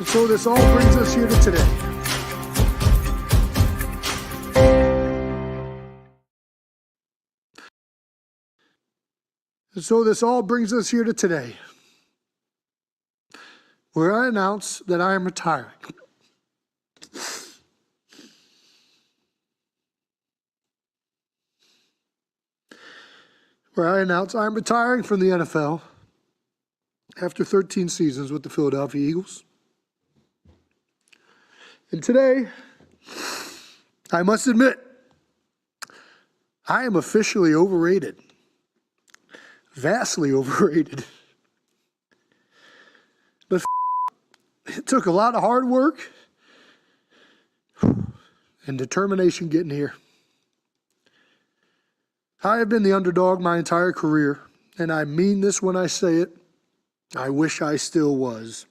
so this all brings us here to today. Where I announce that I am retiring. Where I announce I'm retiring from the NFL after 13 seasons with the Philadelphia Eagles. And today, I must admit, I am officially overrated. Vastly overrated. But it took a lot of hard work and determination getting here. I have been the underdog my entire career, and I mean this when I say it. I wish I still was.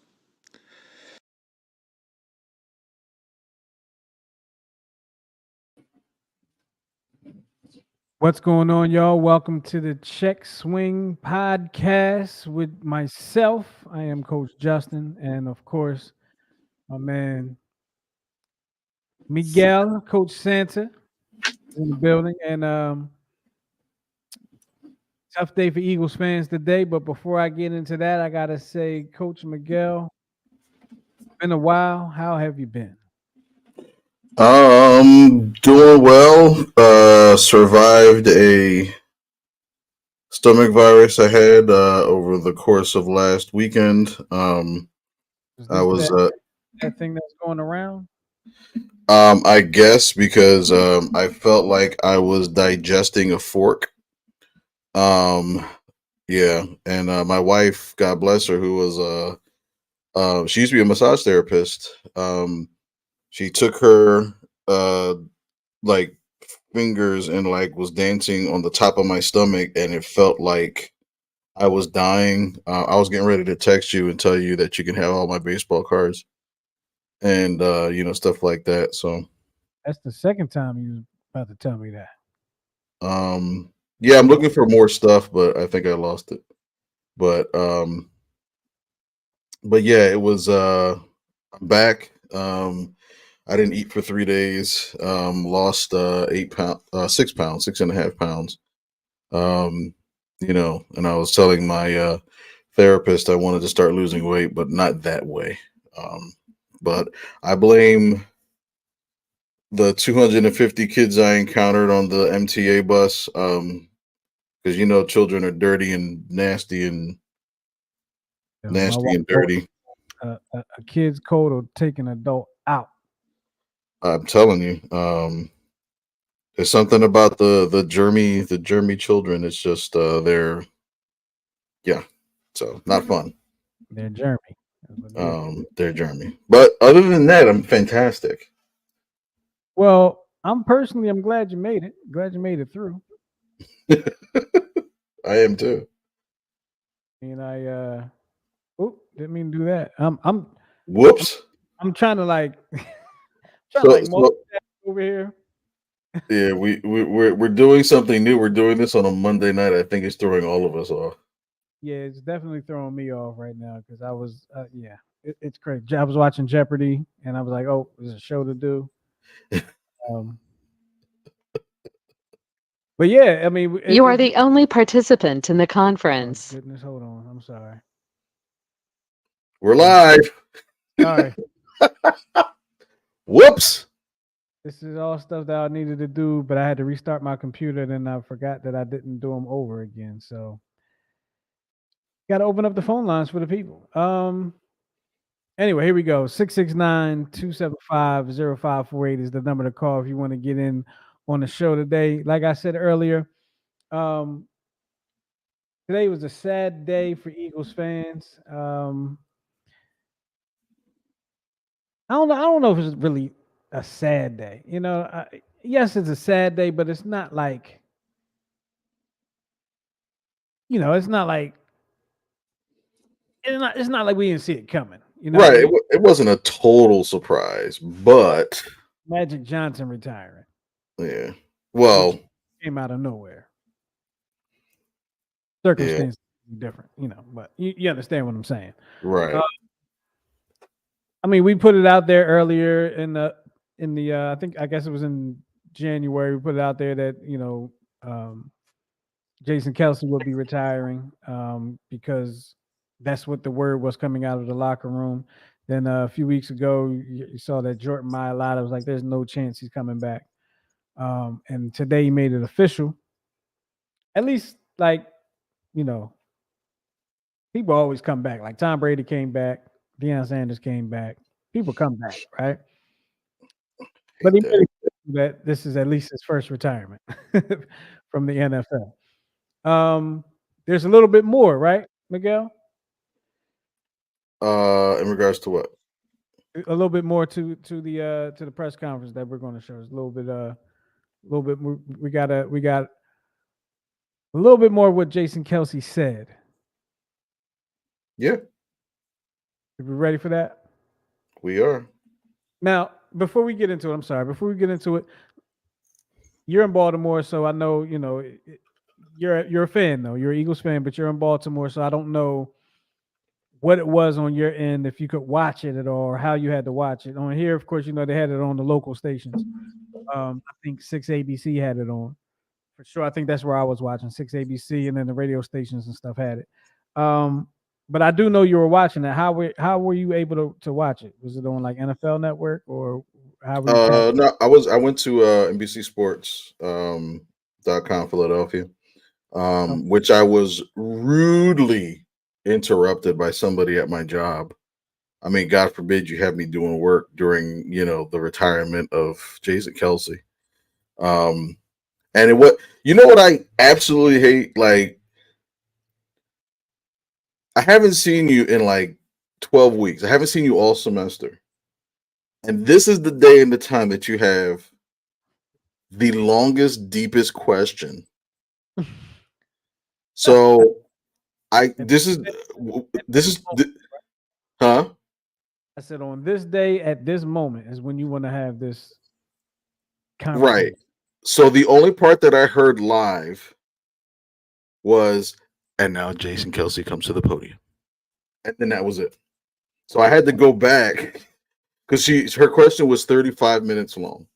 What's going on, y'all? Welcome to the Check Swing Podcast with myself. I am Coach Justin, and of course, my man Miguel, Coach Santa, in the building. And tough day for Eagles fans today. But before I get into that, I gotta say, Coach Miguel, been a while. How have you been? Doing well. Survived a stomach virus I had over the course of last weekend. Is I this was that thing that's going around? I guess because I felt like I was digesting a fork. Um, yeah, and my wife, God bless her, who was she used to be a massage therapist. She took her like fingers and like was dancing on the top of my stomach, and it felt like I was dying. I was getting ready to text you and tell you that you can have all my baseball cards and stuff like that. So That's the second time you was about to tell me that. yeah, I'm looking for more stuff, but I think I lost it. But yeah, it was I'm back. I didn't eat for 3 days. Lost 8 pounds, 6 pounds, 6.5 pounds. Um, and I was telling my therapist I wanted to start losing weight, but not that way. But I blame the 250 kids I encountered on the MTA bus, because children are dirty and nasty and My nasty wife, and dirty. a kid's coat will take an adult out. I'm telling you, there's something about the germy children. It's just yeah, so not fun. They're Jeremy. That's what it is. They're germy, but other than that, I'm fantastic. Well, I'm glad you made it. Glad you made it through. I am too. And didn't mean to do that. I'm Whoops. I'm trying to like So multitask over here. yeah, we're doing something new. We're doing this on a Monday night. I think it's throwing all of us off. Yeah, it's definitely throwing me off right now because I was it's crazy. I was watching Jeopardy and I was like, oh, there's a show to do. Um, but yeah, I mean, You are the only participant in the oh conference. goodness, hold on. I'm sorry. We're live. Sorry. Whoops. This is all stuff that I needed to do, but I had to restart my computer. Then I forgot that I didn't do them over again. So, got to open up the phone lines for the people. Anyway, here we go. 669-275-0548 is the number to call if you want to get in on the show today. Like I said earlier, today was a sad day for Eagles fans. I don't know if it's really a sad day. Yes, it's a sad day, but it's not like, it's not like it's not like we didn't see it coming. You know what I Right. mean? It wasn't a total surprise, but Magic Johnson retiring, yeah. which Well, came out of nowhere. yeah. Circumstances different, but you understand what I'm saying. Right. I mean, we put it out there earlier in the I guess it was in January. We put it out there that Jason Kelce will be retiring because that's what the word was coming out of the locker room. Then a few weeks ago, you saw that Jordan Mailata was like, "There's no chance he's coming back," and today he made it official. At least, people always come back. Like Tom Brady came back, Deion Sanders came back. People come back, right? But he made it clear that this is at least his first retirement from the NFL. There's a little bit more, right, Miguel? In regards to what? A little bit more to the press conference that we're going to show. It's a little bit more. We got a little bit more of what Jason Kelce said. Yeah, Are we ready for that? we are. Now, before we get into it, you're in Baltimore, so I know you're a fan though. You're an Eagles fan, but you're in Baltimore, so I don't know what it was on your end, if you could watch it at all, or how you had to watch it. On here, of course, they had it on the local stations. I think 6 ABC had it on for sure. I think that's where I was watching 6 ABC, and then the radio stations and stuff had it. But I do know you were watching it. How were you able to watch it? Was it on like NFL Network, or how were you? No, I went to NBC Sports .com Philadelphia, which I was rudely interrupted by somebody at my job. I mean, God forbid you have me doing work during the retirement of Jason Kelce. And what I absolutely hate, like, I haven't seen you in like 12 weeks. I haven't seen you all semester. And this is the day and the time that you have the longest, deepest question. So this is huh? I said on this day at this moment is when you want to have this conversation. Right. So the only part that I heard live was, and now Jason Kelce comes to the podium. And then that was it. So I had to go back because her question was 35 minutes long.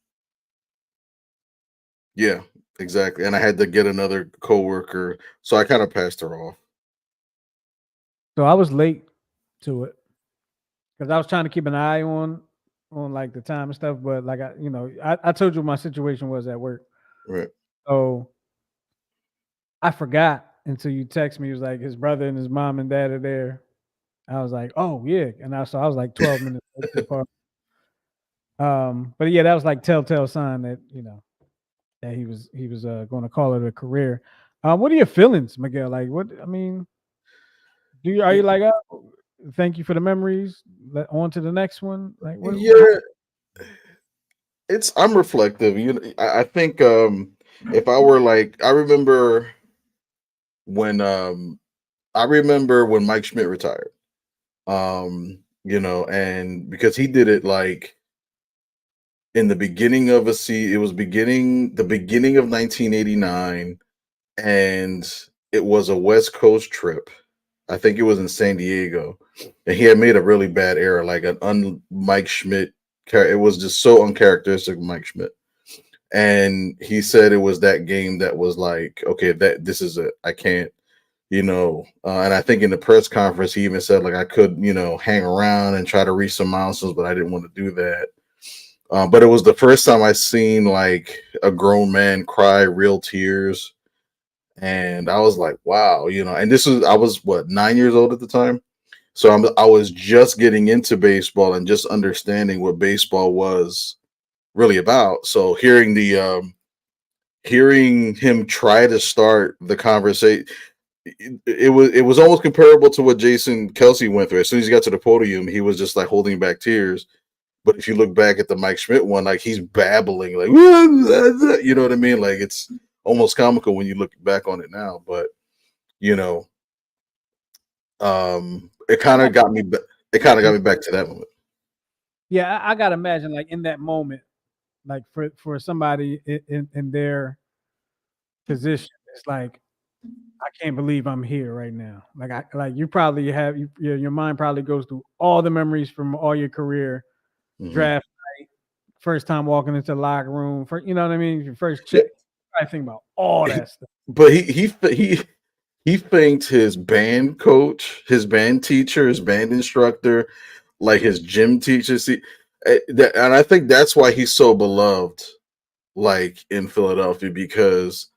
Yeah, exactly. And I had to get another coworker, so I kind of passed her off. So I was late to it because I was trying to keep an eye on like the time and stuff. But like I told you what my situation was at work. Right. So I forgot until you text me. It was like his brother and his mom and dad are there. I was like, oh yeah, and I was like 12 minutes late to the party. But yeah, that was like telltale sign that that he was going to call it a career. What are your feelings, Miguel? Like, what? I mean, are you like, oh, thank you for the memories, on to the next one? Like, what? Yeah, I'm reflective. I think if I were like, I remember when Mike Schmidt retired. And because he did it like in the beginning of it was the beginning of 1989, and it was a West Coast trip. I think it was in San Diego, and he had made a really bad error, like Mike Schmidt. It was just so uncharacteristic of Mike Schmidt, and he said it was that game that was like, okay, that this is it. I can't, and I think in the press conference he even said like I could, hang around and try to reach some milestones, but I didn't want to do that. But it was the first time I seen like a grown man cry real tears. And I was like, wow, and I was what, 9 years old at the time. So I was just getting into baseball and just understanding what baseball was really about. So hearing him try to start the conversation, it was almost comparable to what Jason Kelce went through. As soon as he got to the podium, he was just like holding back tears. But if you look back at the Mike Schmidt one, like he's babbling, like, you know what I mean? Like it's almost comical when you look back on it now. But it kind of got me. It kind of got me back to that moment. Yeah, I gotta imagine like in that moment, like for somebody in their position, it's like I can't believe I'm here right now. Like you probably have your mind probably goes through all the memories from all your career, Mhm. draft night, first time walking into the locker room, you know what I mean? Your first Yeah, check. I think about all that stuff. but he thanked his band coach, his band teacher, his band instructor, like his gym teacher. See, and I think that's why he's so beloved, like in Philadelphia, because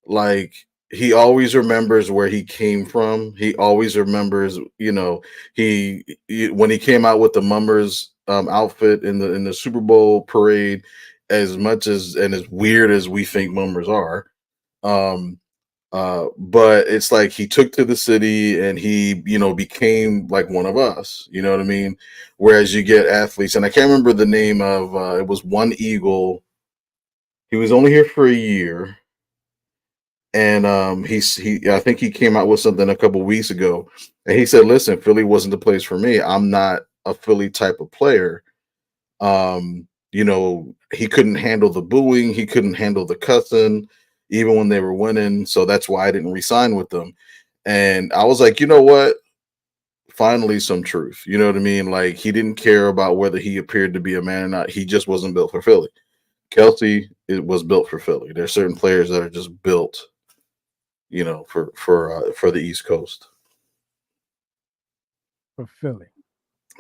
like he always remembers where he came from. He always remembers, when he came out with the Mummers outfit in the Super Bowl parade, as much as and as weird as we think Mummers are. Um, but it's like he took to the city and he, became like one of us. You know what I mean? Whereas you get athletes, and I can't remember the name of. It was one Eagle. He was only here for a year, and I think he came out with something a couple weeks ago, and he said, "Listen, Philly wasn't the place for me. I'm not a Philly type of player." He couldn't handle the booing, he couldn't handle the cussing, even when they were winning. So that's why I didn't resign with them. And I was like, you know what? Finally, some truth. You know what I mean? Like he didn't care about whether he appeared to be a man or not. He just wasn't built for Philly. Kelce, it was built for Philly. There's certain players that are just built, for the East Coast, For Philly.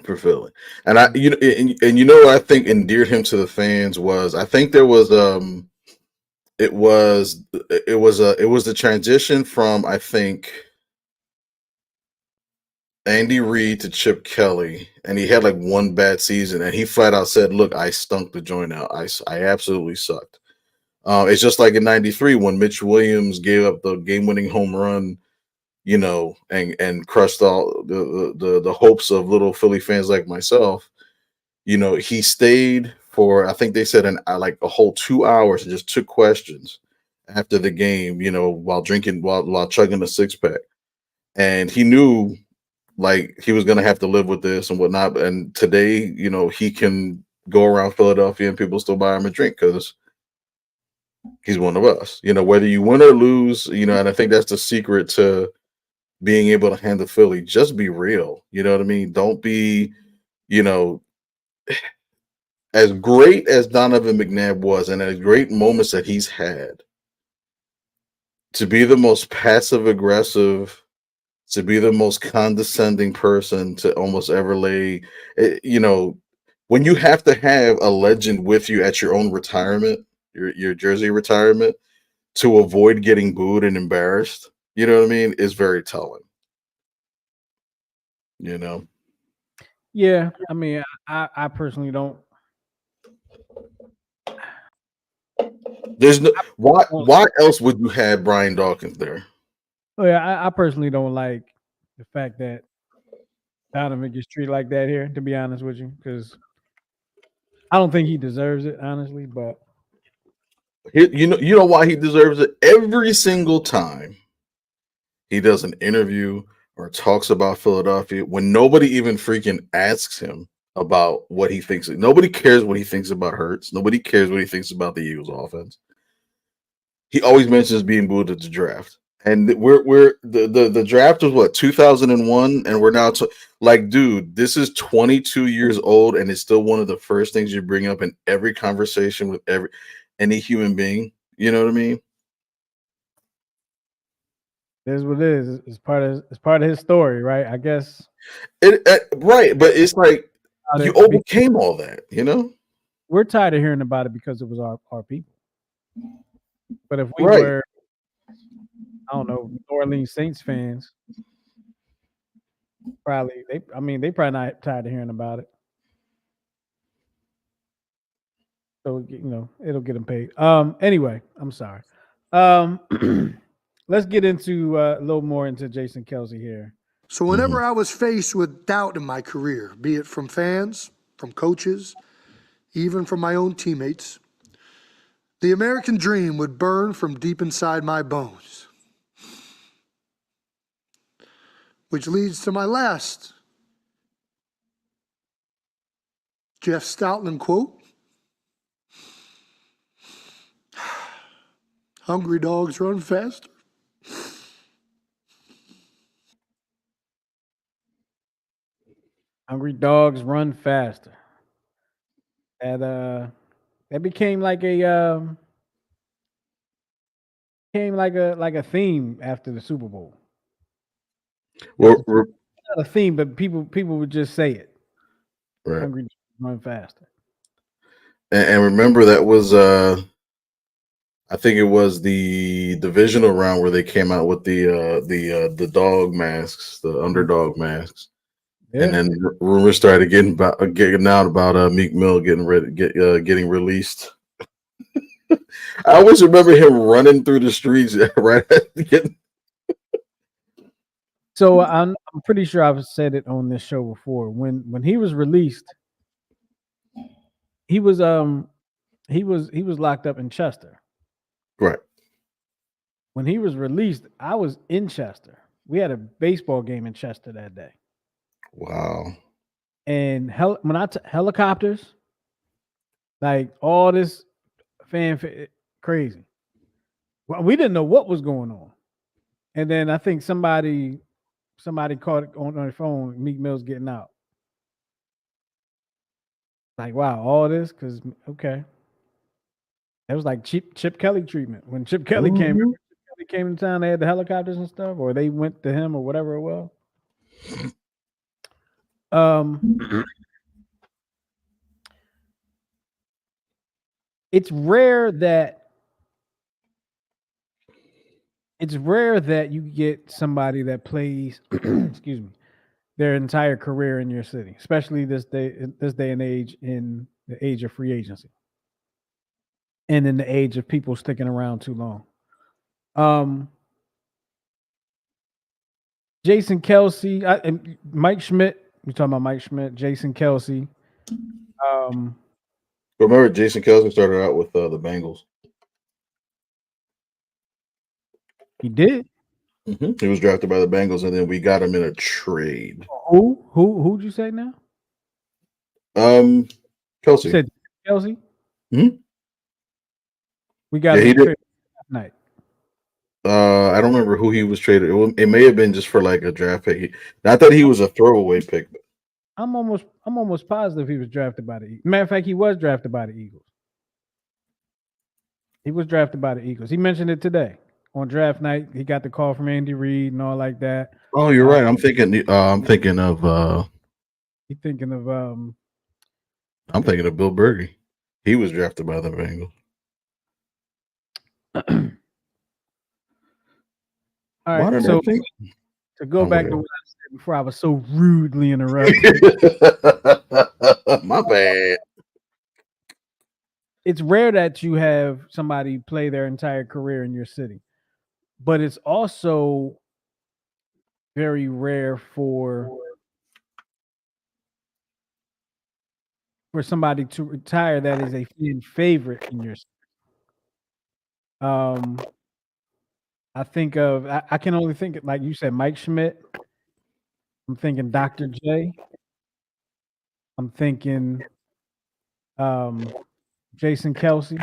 for Philly. And and you know what I think endeared him to the fans was I think there was it was the transition from I think Andy Reid to Chip Kelly, and he had like one bad season, and he flat out said, "Look, I stunk the joint out. I absolutely sucked." It's just like in '93 when Mitch Williams gave up the game-winning home run, and crushed all the hopes of little Philly fans like myself. He stayed for I think they said like a whole 2 hours and just took questions after the game, while drinking while chugging a six pack. And he knew like he was gonna have to live with this and whatnot. And today, he can go around Philadelphia and people still buy him a drink because he's one of us. Whether you win or lose, and I think that's the secret to being able to handle Philly. Just be real. You know what I mean? Don't be, you know, as great as Donovan McNabb was and as great moments that he's had, to be the most passive aggressive, to be the most condescending person to almost ever lay, when you have to have a legend with you at your own retirement, your jersey retirement, to avoid getting booed and embarrassed, you know what I mean, is very telling. You know, Yeah, I mean, I personally don't. there's no I don't why else would you have Brian Dawkins there? oh yeah, I personally don't like the fact that Donovan gets treated like that here. To be honest with you, because I don't think he deserves it, honestly. But You know why he deserves it? Every single time he does an interview or talks about Philadelphia, when nobody even freaking asks him about what he thinks. Nobody cares what he thinks about Hurts. Nobody cares what he thinks about the Eagles offense. He always mentions being booed at the draft. And we're the draft was what 2001, and we're now like, dude, this is 22 years old, and it's still one of the first things you bring up in every conversation with any human being. You know what I mean? it is what it is. It's part of his story, right? I guess. Right, but it's like you About it, overcame all that. we're tired of hearing about it because it was our people. But if we Right. were, I don't know, New Orleans Saints fans, probably they probably not tired of hearing about it. So it'll get them paid. Anyway, I'm sorry. Um, let's get into a little more into Jason Kelce here. So whenever I was faced with doubt in my career, be it from fans, from coaches, even from my own teammates, the American dream would burn from deep inside my bones. Which leads to my last Jeff Stoutland quote. Hungry dogs run faster. Hungry dogs run faster. That became like a theme after the Super Bowl. We're, we're, Not a theme, but people would just say it. right. Hungry dogs run faster. And remember that was I think it was the divisional round where they came out with the dog masks, the underdog masks, Yeah. and then rumors started getting out about Meek Mill getting released. I always remember him running through the streets right at getting. So I'm pretty sure I've said it on this show before. When he was released, he was locked up in Chester. Right. When he was released, I was in Chester. We had a baseball game in Chester that day, Wow. and helicopters, like all this fanfare, crazy. Well, we didn't know what was going on, and then I think somebody caught it on their phone. Meek Mill's getting out. Like, wow, all this because okay. That was like Chip Kelly treatment. When Chip Kelly came, Mhm. Chip Kelly came to town, they had the helicopters and stuff, or they went to him or whatever it was. It's rare that you get somebody that plays excuse me, their entire career in your city, especially this day and age, in the age of free agency. And in the age of people sticking around too long. Jason Kelce, and Mike Schmidt. We're talking about Mike Schmidt, Jason Kelce. Remember, Jason Kelce started out with the Bengals. He did. He was drafted by the Bengals, and then we got him in a trade. Who'd you say now? Kelce. You said Kelce. Mhm. We got Yeah, him he did. last night. I don't remember who he was traded. It may have been just for like a draft pick. Not that he was a throwaway pick. But I'm almost positive he was drafted by the Eagles. Matter of fact, he was drafted by the Eagles. He was drafted by the Eagles. He mentioned it today on draft night. He got the call from Andy Reid and all like that. oh, you're right. I'm thinking of He's thinking of Bill Burger. He was drafted by the Bengals. all right. So to go back to what I said before, I was so rudely interrupted. My bad. It's rare that you have somebody play their entire career in your city, but it's also very rare for somebody to retire that is a fan favorite in your city. I can only think like you said, Mike Schmidt. I'm thinking Dr. J. I'm thinking Jason Kelce.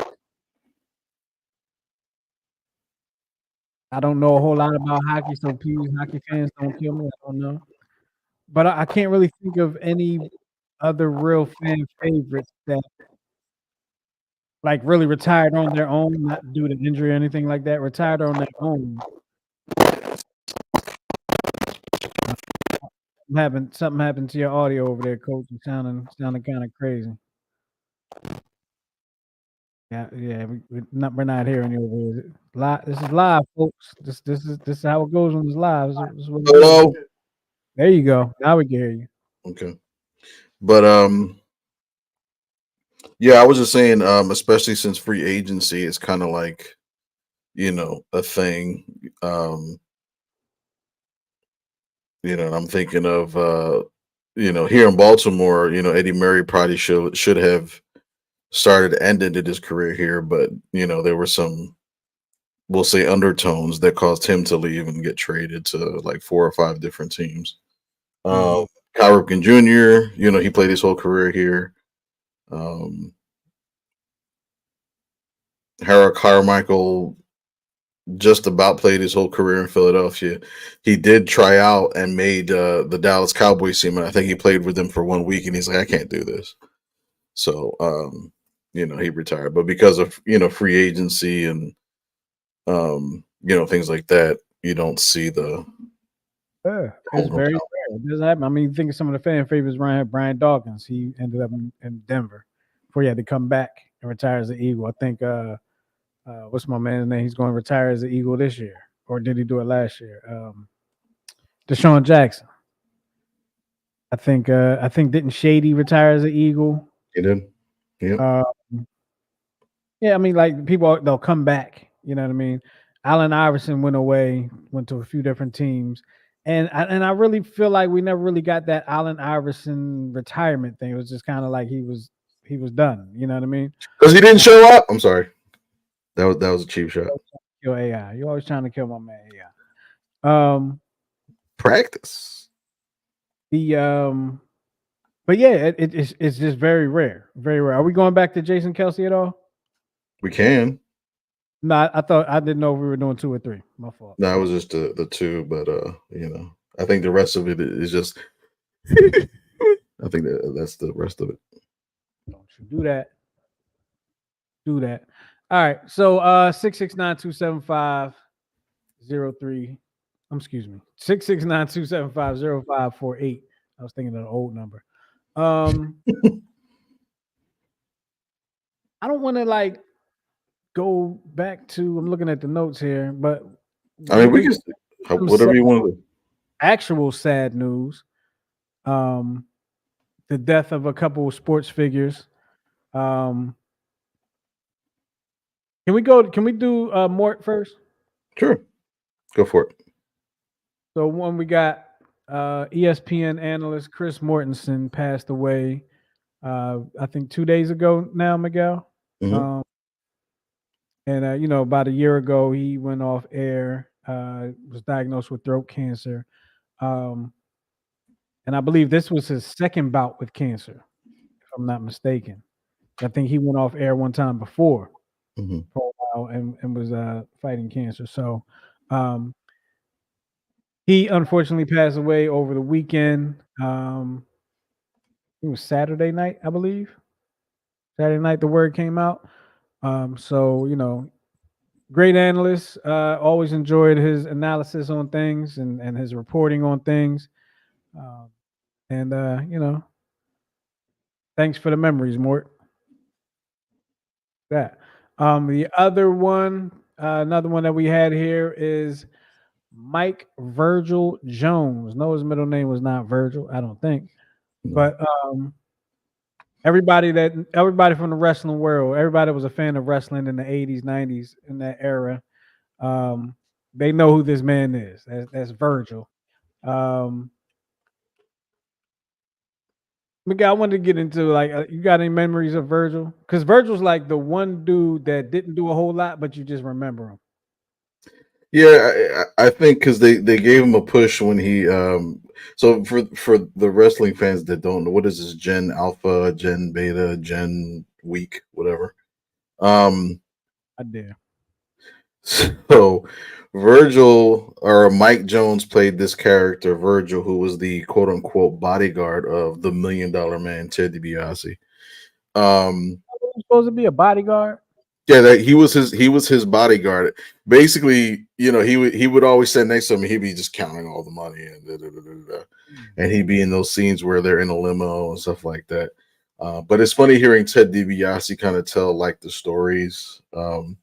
I don't know a whole lot about hockey, so please, hockey fans, don't kill me. I don't know. But I can't really think of any other real fan favorites that like really retired on their own, not due to injury or anything like that, retired on their own. Something happened to your audio over there, Coach. You sounding kind of crazy. Yeah, we're not hearing you over here. Live, this is live, folks. This is how it goes when it's live. This is what it is. Hello. There you go. Now we can hear you. Okay. But yeah, I was just saying, especially since free agency is kind of like, a thing. And I'm thinking of here in Baltimore, Eddie Murray probably should have ended his career here, but there were some, we'll say, undertones that caused him to leave and get traded to like 4 or 5 different teams. Cal Ripken Jr., he played his whole career here. Harold Carmichael just about played his whole career in Philadelphia. He did try out and made the Dallas Cowboys team, and I think he played with them for 1 week, and he's like, I can't do this. So, he retired. But because of free agency and things like that, you don't see the Yeah, it's homegrown very talent. rare. It doesn't happen. I mean, think of some of the fan favorites. Brian Dawkins. He ended up in Denver before he had to come back and retire as an Eagle. I think what's my man's name? He's going to retire as an Eagle this year, or did he do it last year? Deshaun Jackson. I think didn't Shady retire as an Eagle? He did. Yeah. Yeah, I mean, like they'll come back. You know what I mean? Allen Iverson went away, went to a few different teams, and I really feel like we never really got that Allen Iverson retirement thing. It was just kind of like he was done. You know what I mean? Because he didn't show up. I'm sorry. That was a cheap shot. Kill AI. You're always trying to kill my man AI. Practice. But yeah, it's just very rare, very rare. Are we going back to Jason Kelce at all? We can. No, I didn't know if we were doing 2 or 3. My fault. No, it was just the two, but I think the rest of it is just. I think that's the rest of it. Don't you do that. Do that. All right. So 669-275-03. Excuse me. 669-275-0548. I was thinking of an old number. I don't want to go back to, I'm looking at the notes here, but I mean, we can whatever you want to do. Actual sad news. The death of a couple of sports figures. Can we do Mort first? Sure. Go for it. So one, we got ESPN analyst Chris Mortensen passed away. I think 2 days ago now, Miguel. Mhm. And about a year ago, he went off air. Was diagnosed with throat cancer, and I believe this was his second bout with cancer, if I'm not mistaken. I think he went off air one time before Mhm. for a while and was fighting cancer. So he unfortunately passed away over the weekend. It was Saturday night, I believe. Saturday night, the word came out. So great analyst. Always enjoyed his analysis on things and his reporting on things. And thanks for the memories, Mort. That. The other one, another one that we had here is Mike Virgil Jones. No, his middle name was not Virgil, I don't think. No. But everybody from the wrestling world, everybody that was a fan of wrestling in the 80s, 90s, in that era, they know who this man is. That's Virgil. Miguel, I wanted to get into you got any memories of Virgil? Because Virgil's like the one dude that didn't do a whole lot, but you just remember him. Yeah, I think because they gave him a push when he so for the wrestling fans that don't know, what is this Gen Alpha, Gen Beta, Gen Week, whatever. I dare. So Virgil or Mike Jones played this character, Virgil, who was the quote unquote bodyguard of the $1 Million Man, Ted DiBiase. Was he supposed to be a bodyguard? Yeah, he was his bodyguard. Basically, he would always sit next to him and he'd be just counting all the money and he'd be in those scenes where they're in a limo and stuff like that. But it's funny hearing Ted DiBiase kind of tell the stories of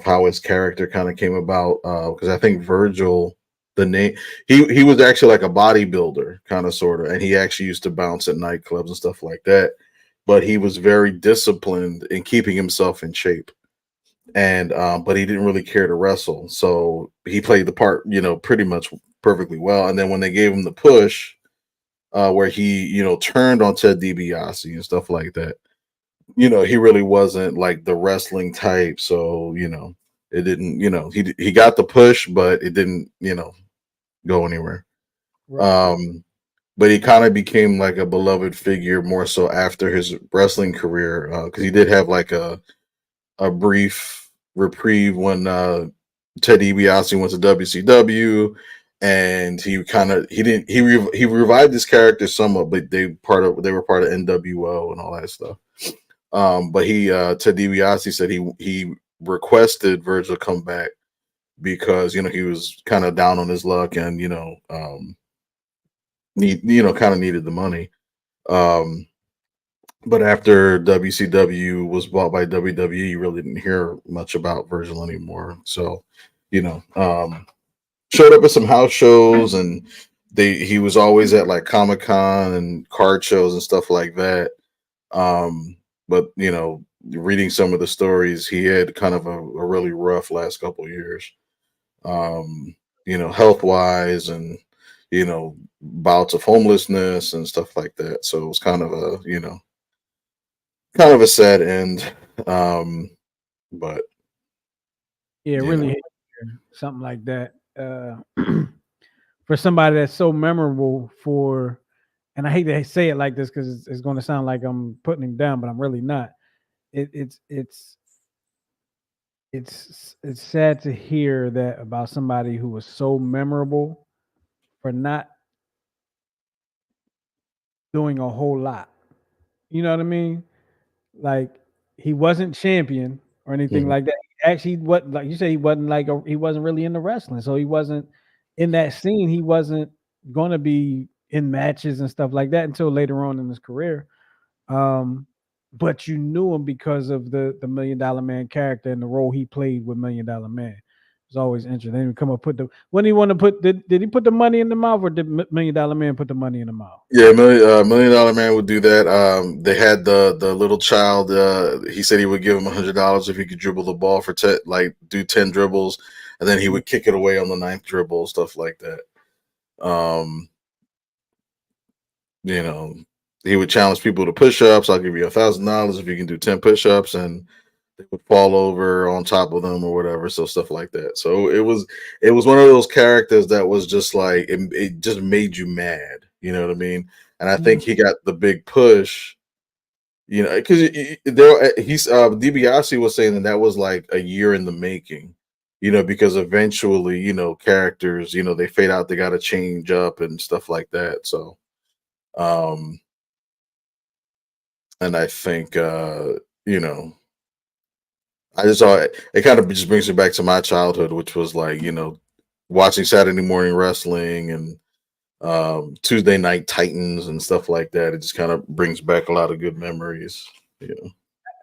how his character kind of came about. Because I think Virgil, the name, he was actually like a bodybuilder, kind of sort of, and he actually used to bounce at nightclubs and stuff like that. But he was very disciplined in keeping himself in shape, and but he didn't really care to wrestle, so he played the part, pretty much perfectly well. And then when they gave him the push, where he, turned on Ted DiBiase and stuff like that, he really wasn't like the wrestling type, so it didn't, he got the push, but it didn't, go anywhere. Right. But he kind of became like a beloved figure more so after his wrestling career, because he did have like a brief reprieve when Ted DiBiase went to WCW, and he revived his character somewhat, but they were part of NWO and all that stuff. But Ted DiBiase said he requested Virgil come back because he was kind of down on his luck, and kind of needed the money. But after WCW was bought by WWE, you really didn't hear much about Virgil anymore. So, showed up at some house shows, and he was always at like Comic-Con and card shows and stuff like that. But reading some of the stories, he had kind of a really rough last couple of years. Health wise, and bouts of homelessness and stuff like that. So it was kind of a sad end. But yeah, really hate to hear something like that. For somebody that's so memorable for, and I hate to say it like this because it's going to sound like I'm putting him down, but I'm really not. It's sad to hear that about somebody who was so memorable for not doing a whole lot. You know what I mean? Like he wasn't champion or anything like that. Actually, what like you say, he wasn't really into wrestling, so he wasn't in that scene. He wasn't going to be in matches and stuff like that until later on in his career. But you knew him because of the $1 Million Man character and the role he played with $1 Million Man. It was always interesting. Then he would come up when he want to put did he put the money in the mouth, or did $1 Million Man put the money in the mouth? Yeah, $1 Million Man would do that. They had the little child. He said he would give him $100 if he could dribble the ball for do 10 dribbles, and then he would kick it away on the 9th dribble, stuff like that. He would challenge people to push-ups. I'll give you $1,000 if you can do 10 push-ups, and they would fall over on top of them or whatever. So stuff like that. So it was one of those characters that was just like it just made you mad. You know what I mean? And I think he got the big push. Because DiBiase was saying that was like a year in the making. Because eventually, characters, they fade out. They got to change up and stuff like that. So. And I think I just saw it kind of just brings me back to my childhood, which was like, watching Saturday morning wrestling and Tuesday Night Titans and stuff like that. It just kind of brings back a lot of good memories.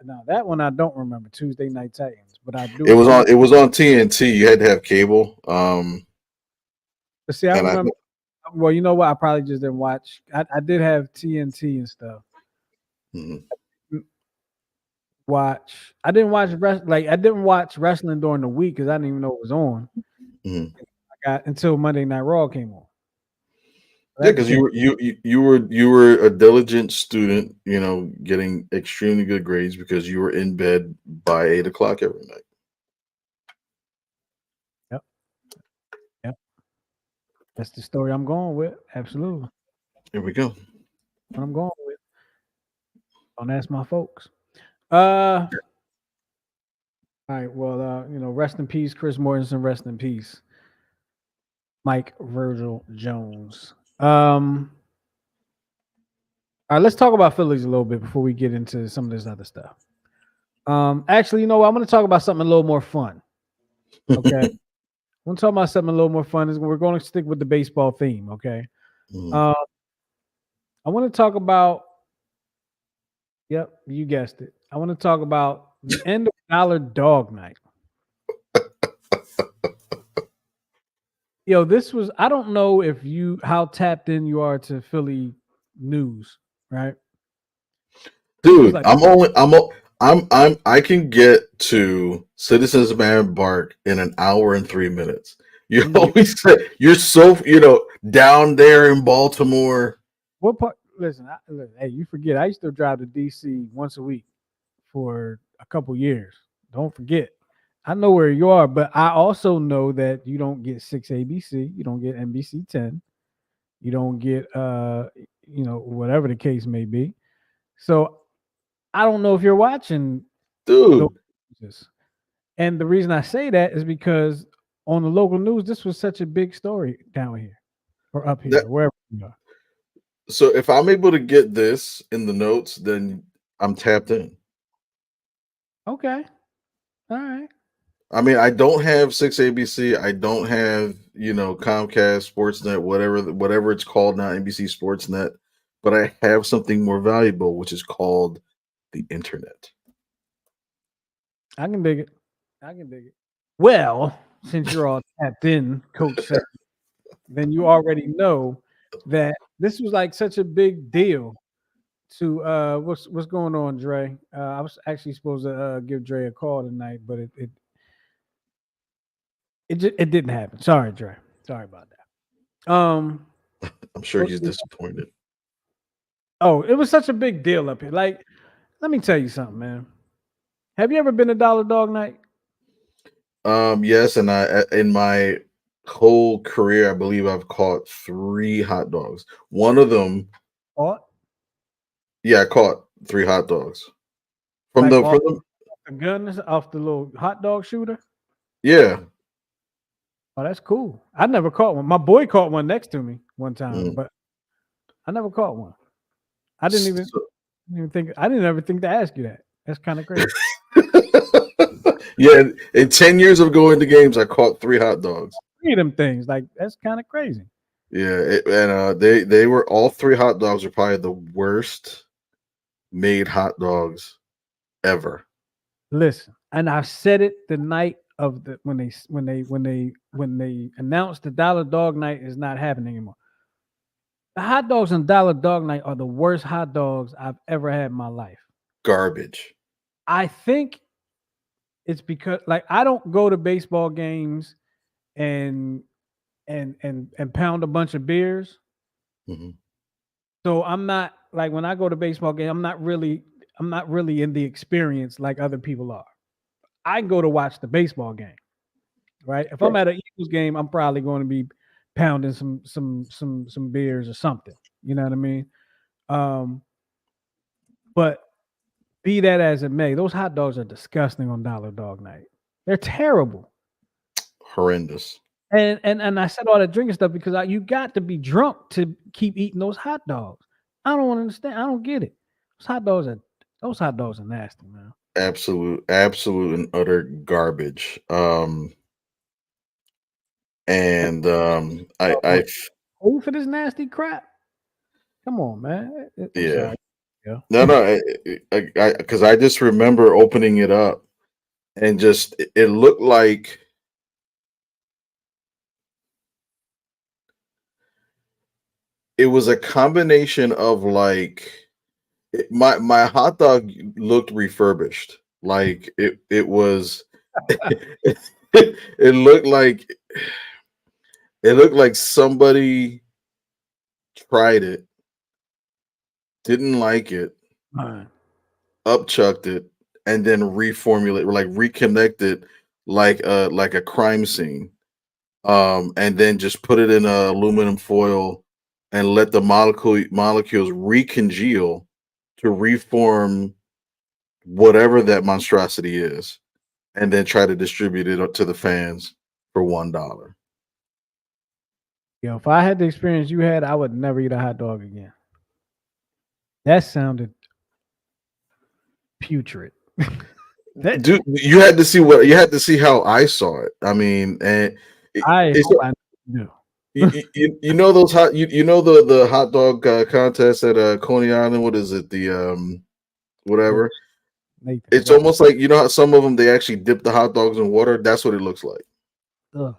Now that one I don't remember, Tuesday Night Titans, but I do. It was on TNT. You had to have cable. But see, I remember. Well, you know what? I probably just didn't watch. I did have TNT and stuff. Mm-hmm. I didn't watch I didn't watch wrestling during the week because I didn't even know it was on. Mm-hmm. I got until Monday Night Raw came on. Yeah, because you were a diligent student, getting extremely good grades because you were in bed by 8 o'clock every night. Yep. That's the story I'm going with. Absolutely. Here we go. What I'm going with. Don't ask my folks. All right. Well, rest in peace, Chris Mortensen. Rest in peace, Mike Virgil Jones. All right, let's talk about Phillies a little bit before we get into some of this other stuff. Actually, you know what? I'm going to talk about something a little more fun. Okay. We're talking about something a little more fun. We're going to stick with the baseball theme. Okay. I want to talk about. Yep, you guessed it. I want to talk about the end of Dollar Dog Night. This was. I don't know how tapped in you are to Philly news, right? Dude, I can get to Citizens Bank Park in an hour and 3 minutes. You always say you're so down there in Baltimore. What part? Listen, hey, you forget. I used to drive to DC once a week for a couple years. Don't forget. I know where you are, but I also know that you don't get 6 ABC, you don't get NBC 10, you don't get whatever the case may be. So I don't know if you're watching Dude. those. And the reason I say that is because on the local news, this was such a big story down here or up here, That, wherever you are. so if I'm able to get this in the notes, then I'm tapped in. Okay. All right. I mean, I don't have 6 ABC. I don't have, Comcast, Sportsnet, whatever it's called now, NBC Sportsnet. But I have something more valuable, which is called the internet. I can dig it. I can dig it. Well, since you're all tapped in, Coach said, then you already know that this was like such a big deal to what's going on, Dre. I was actually supposed to give Dre a call tonight, but it didn't happen. Sorry, Dre. Sorry about that. I'm sure he's disappointed. Oh, it was such a big deal up here. Like, let me tell you something, man. Have you ever been to Dollar Dog Night? Yes, and I in my whole career, I believe I've caught 3 hot dogs. One of them, Or yeah, I caught 3 hot dogs from like the off from the the guns off the little hot dog shooter? yeah. Oh, that's cool. I never caught one. My boy caught one next to me one time, Mm. but I never caught one. I So- didn't even think. I didn't ever think to ask you that. That's kind of crazy. yeah, in 10 years of going to games, I caught 3 hot dogs. Three of them things, like that's kind of crazy. Yeah, and they were all 3 hot dogs are probably the worst made hot dogs ever. Listen, and I said it the night of the when they announced the Dollar Dog Night is not happening anymore. The hot dogs on Dollar Dog Night are the worst hot dogs I've ever had in my life. Garbage. I think it's because like I don't go to baseball games and and pound a bunch of beers. Mhm. So I'm not like when I go to baseball game, I'm not really in the experience like other people are. I go to watch the baseball game, right? If I'm Right. at an Eagles game, I'm probably going to be pounding some beers or something. You know what I mean? Um, but be that as it may, those hot dogs are disgusting on Dollar Dog Night. They're terrible. Horrendous. And I said all that drinking stuff because you got to be drunk to keep eating those hot dogs. I don't understand. I don't get it. Those hot dogs are nasty, man. Absolute and utter garbage. And I Oh, boy. I Pay for this nasty crap. Come on, man. I'm yeah. sorry. Yeah. No, because I just remember opening it up and just it looked like it was a combination of like my hot dog looked refurbished. Like it was it looked like somebody tried it, didn't like it, Man. upchucked it, and then reformulate, like reconnected like a crime scene. And then just put it in aluminum foil and let the molecules recongeal to reform whatever that monstrosity is, and then try to distribute it to the fans for $1. Yo, if I had the experience you had, I would never eat a hot dog again. That sounded putrid. That Dude, you had to see how I saw it. I mean, and I it's hope I knew. you know those hot you know the hot dog contest at Coney Island. What is it? The whatever. Nathan. It's almost like how some of them they actually dip the hot dogs in water. That's what it looks like. Ugh.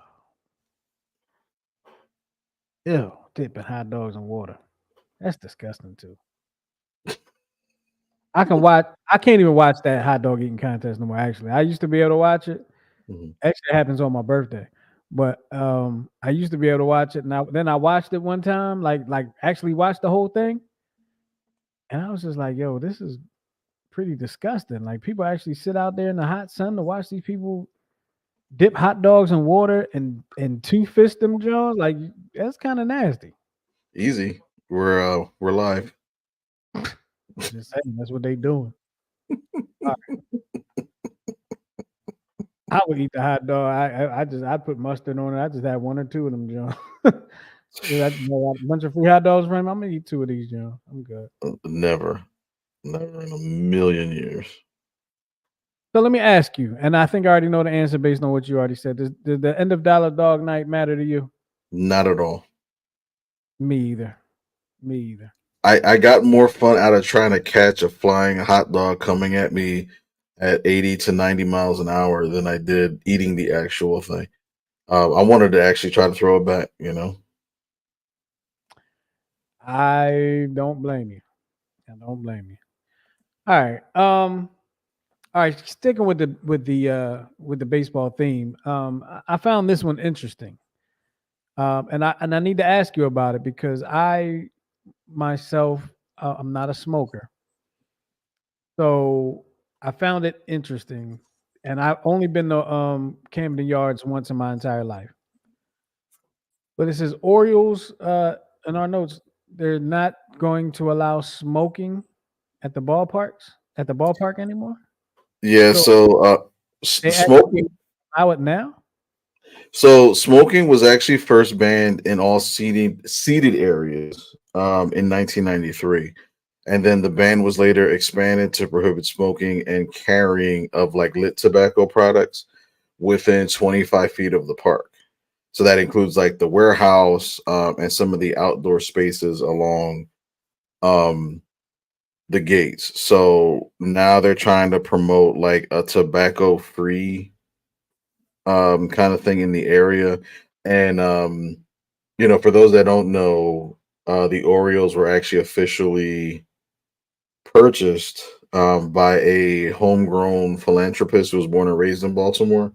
Ew, dipping hot dogs in water. That's disgusting too. I can't even watch that hot dog eating contest no more, actually. I used to be able to watch it. Mhm. Actually, it happens on my birthday. But I used to be able to watch it. Now then I watched it one time, like actually watched the whole thing. And I was just like, yo, this is pretty disgusting. Like people actually sit out there in the hot sun to watch these people dip hot dogs in water and two fist them Jones. Like that's kind of nasty. Easy. We're live. Just saying, that's what they doing. All I would eat the hot dog. I'd put mustard on it. I just had one or two of them, John. I just got a bunch of free hot dogs from him. I'm gonna eat two of these, John. I'm good. Never in a million years. So let me ask you, and I think I already know the answer based on what you already said. Does the end of Dollar Dog Night matter to you? Not at all. Me either. Me either. I got more fun out of trying to catch a flying hot dog coming at me at 80 to 90 miles an hour than I did eating the actual thing. I wanted to actually try to throw it back, you know. I don't blame you. I don't blame you. All right. All right. Sticking with the baseball theme. I found this one interesting. And I need to ask you about it because I myself I'm not a smoker. So I found it interesting. And I've only been to Camden Yards once in my entire life. But it says Orioles in our notes, they're not going to allow smoking at the ballpark anymore. Yeah, So so they smoking actually allow it now. so smoking was actually first banned in all seated areas in 1993. And then the ban was later expanded to prohibit smoking and carrying of like lit tobacco products within 25 feet of the park. So that includes like the warehouse and some of the outdoor spaces along um, the gates. So now they're trying to promote like a tobacco free kind of thing in the area. And, for those that don't know, the Orioles were actually officially purchased by a homegrown philanthropist who was born and raised in Baltimore.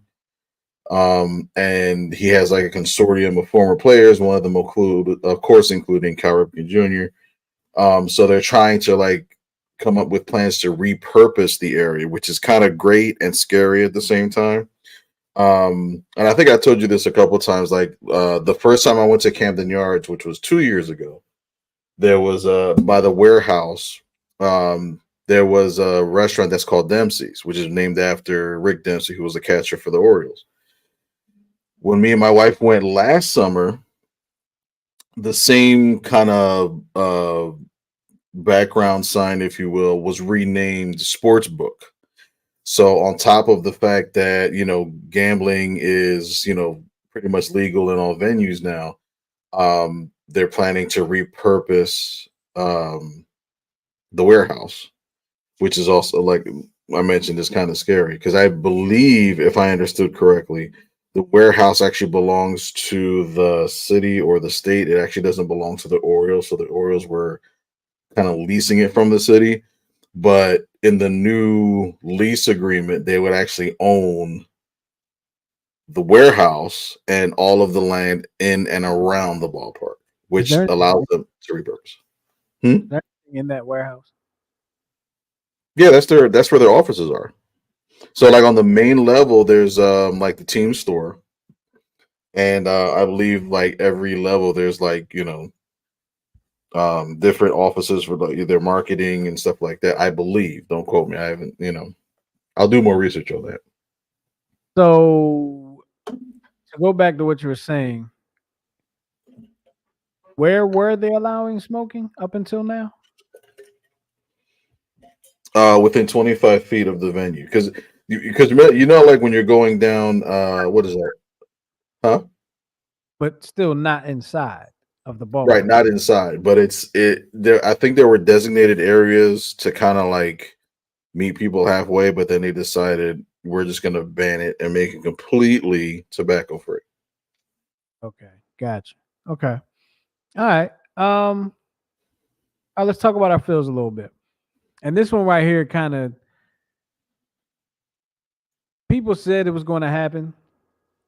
And he has like a consortium of former players, one of them include, of course, including Cal Ripken Jr. So they're trying to like come up with plans to repurpose the area, which is kind of great and scary at the same time. And I think I told you this a couple times. Like the first time I went to Camden Yards, which was 2 years ago, there was by the warehouse. There was a restaurant that's called Dempsey's, which is named after Rick Dempsey, who was the catcher for the Orioles. When me and my wife went last summer, the same kind of background sign, if you will, was renamed Sportsbook. So on top of the fact that gambling is pretty much legal in all venues now, they're planning to repurpose the warehouse, which is also like I mentioned is kind of scary because I believe, if I understood correctly, the warehouse actually belongs to the city or the state. It actually doesn't belong to the Orioles, so the Orioles were kind of leasing it from the city. But in the new lease agreement, they would actually own the warehouse and all of the land in and around the ballpark, Is which there allows them to repurpose. Hmm? anything in that warehouse? Yeah, that's where their offices are. So like on the main level, there's like the team store, and I believe like every level there's like different offices for like their marketing and stuff like that. I believe. Don't quote me. I haven't. I'll do more research on that. So to go back to what you were saying, where were they allowing smoking up until now? Within 25 feet of the venue, because like when you're going down, what is that? Huh? But still not inside of the Right, ballpark. not inside, but it there. I think there were designated areas to kind of like meet people halfway, but then they decided we're just going to ban it and make it completely tobacco free. Okay, gotcha. Okay, all right. Let's talk about our Phils a little bit. And this one right here, kind of, people said it was going to happen,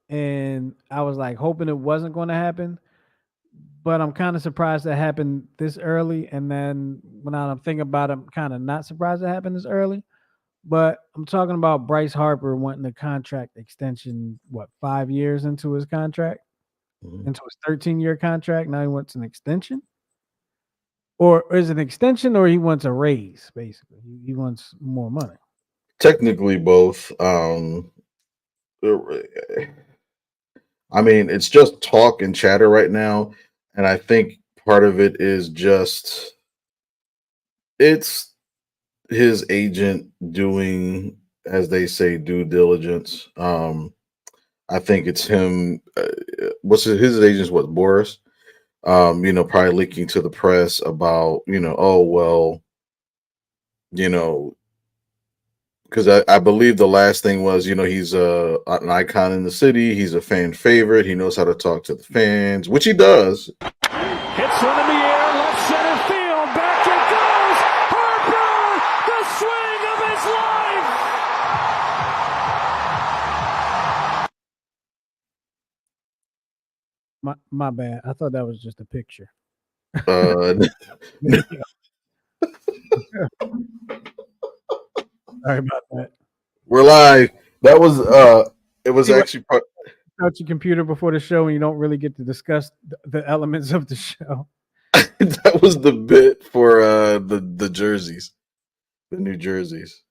and I was like hoping it wasn't going to happen. But I'm kind of surprised that happened this early. And then when I'm thinking about it, I'm kind of not surprised it happened this early. But I'm talking about Bryce Harper wanting a contract extension, 5 years into his contract, Mhm. into his 13-year contract. Now he wants an extension? Or is it an extension or he wants a raise, basically? He wants more money. Technically, both. I mean, it's just talk and chatter right now, and I think part of it is just it's his agent doing, as they say, due diligence. I think it's him. What's his agent's what Boris? Probably leaking to the press about oh well, you know, because I believe the last thing was he's an icon in the city. He's a fan favorite. He knows how to talk to the fans, which he does. Hits one in the air, left center field. Back it goes. Harper, the swing of his life. My bad. I thought that was just a picture. Uh, Video. Sorry about that. we're live. That was it was actually part. Start your computer before the show, and you don't really get to discuss the elements of the show. That was the bit for the jerseys, the new jerseys.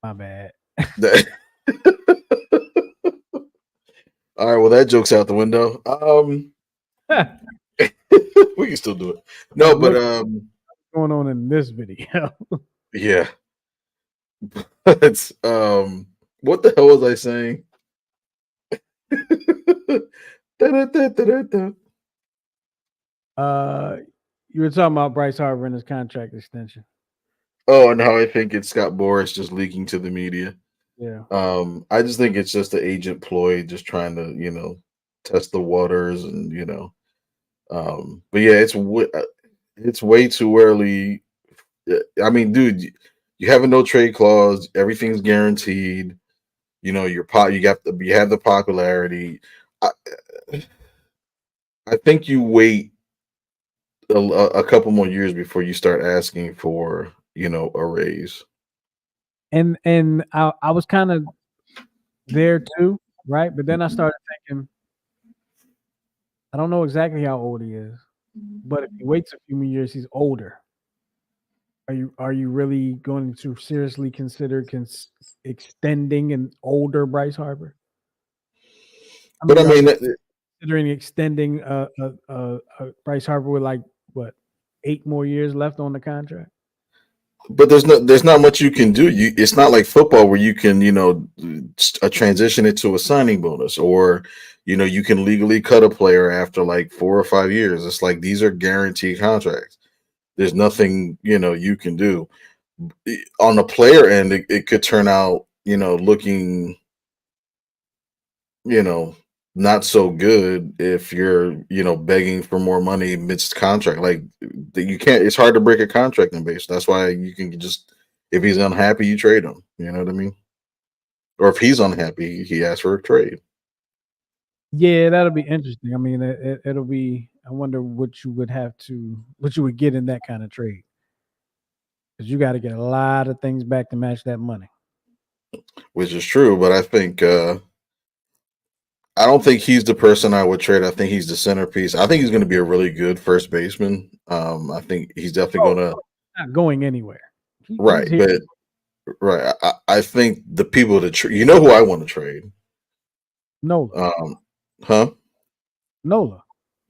My bad. That- All right, well that joke's out the window. We can still do it. No, but going on in this video? yeah. But what the hell was I saying? Da-da-da-da-da-da. You were talking about Bryce Harper and his contract extension. Oh, and how I think it's Scott Boras just leaking to the media. Yeah. I just think it's just the agent ploy, just trying to, test the waters, and but yeah, it's way too early. I mean, dude, you have a no trade clause. Everything's guaranteed. You have the popularity. I, I think you wait a couple more years before you start asking for a raise. And I was kind of there too, right? But then I started thinking, I don't know exactly how old he is, but if he waits a few more years, he's older. Are you really going to seriously consider extending an older Bryce Harper? But I are mean, you considering extending Bryce Harper with like what 8 more years left on the contract? but there's not much you can do. It's not like football where you can transition it to a signing bonus, or you can legally cut a player after like 4 or 5 years. It's like these are guaranteed contracts. There's nothing you can do. On the player end. It could turn out looking not so good if you're begging for more money midst contract. Like you can't. It's hard to break a contract in base. That's why you can just, if he's unhappy, you trade him. You know what I mean? Or if he's unhappy, he asks for a trade. Yeah, that'll be interesting. I mean, it'll be. I wonder what you would get in that kind of trade, because you got to get a lot of things back to match that money. Which is true, but I think I don't think he's the person I would trade. I think he's the centerpiece. I think he's going to be a really good first baseman. I think he's definitely going to Not going anywhere. right, He's here. but right. I think the people to trade. You know who I want to trade? Nola. Huh? Nola.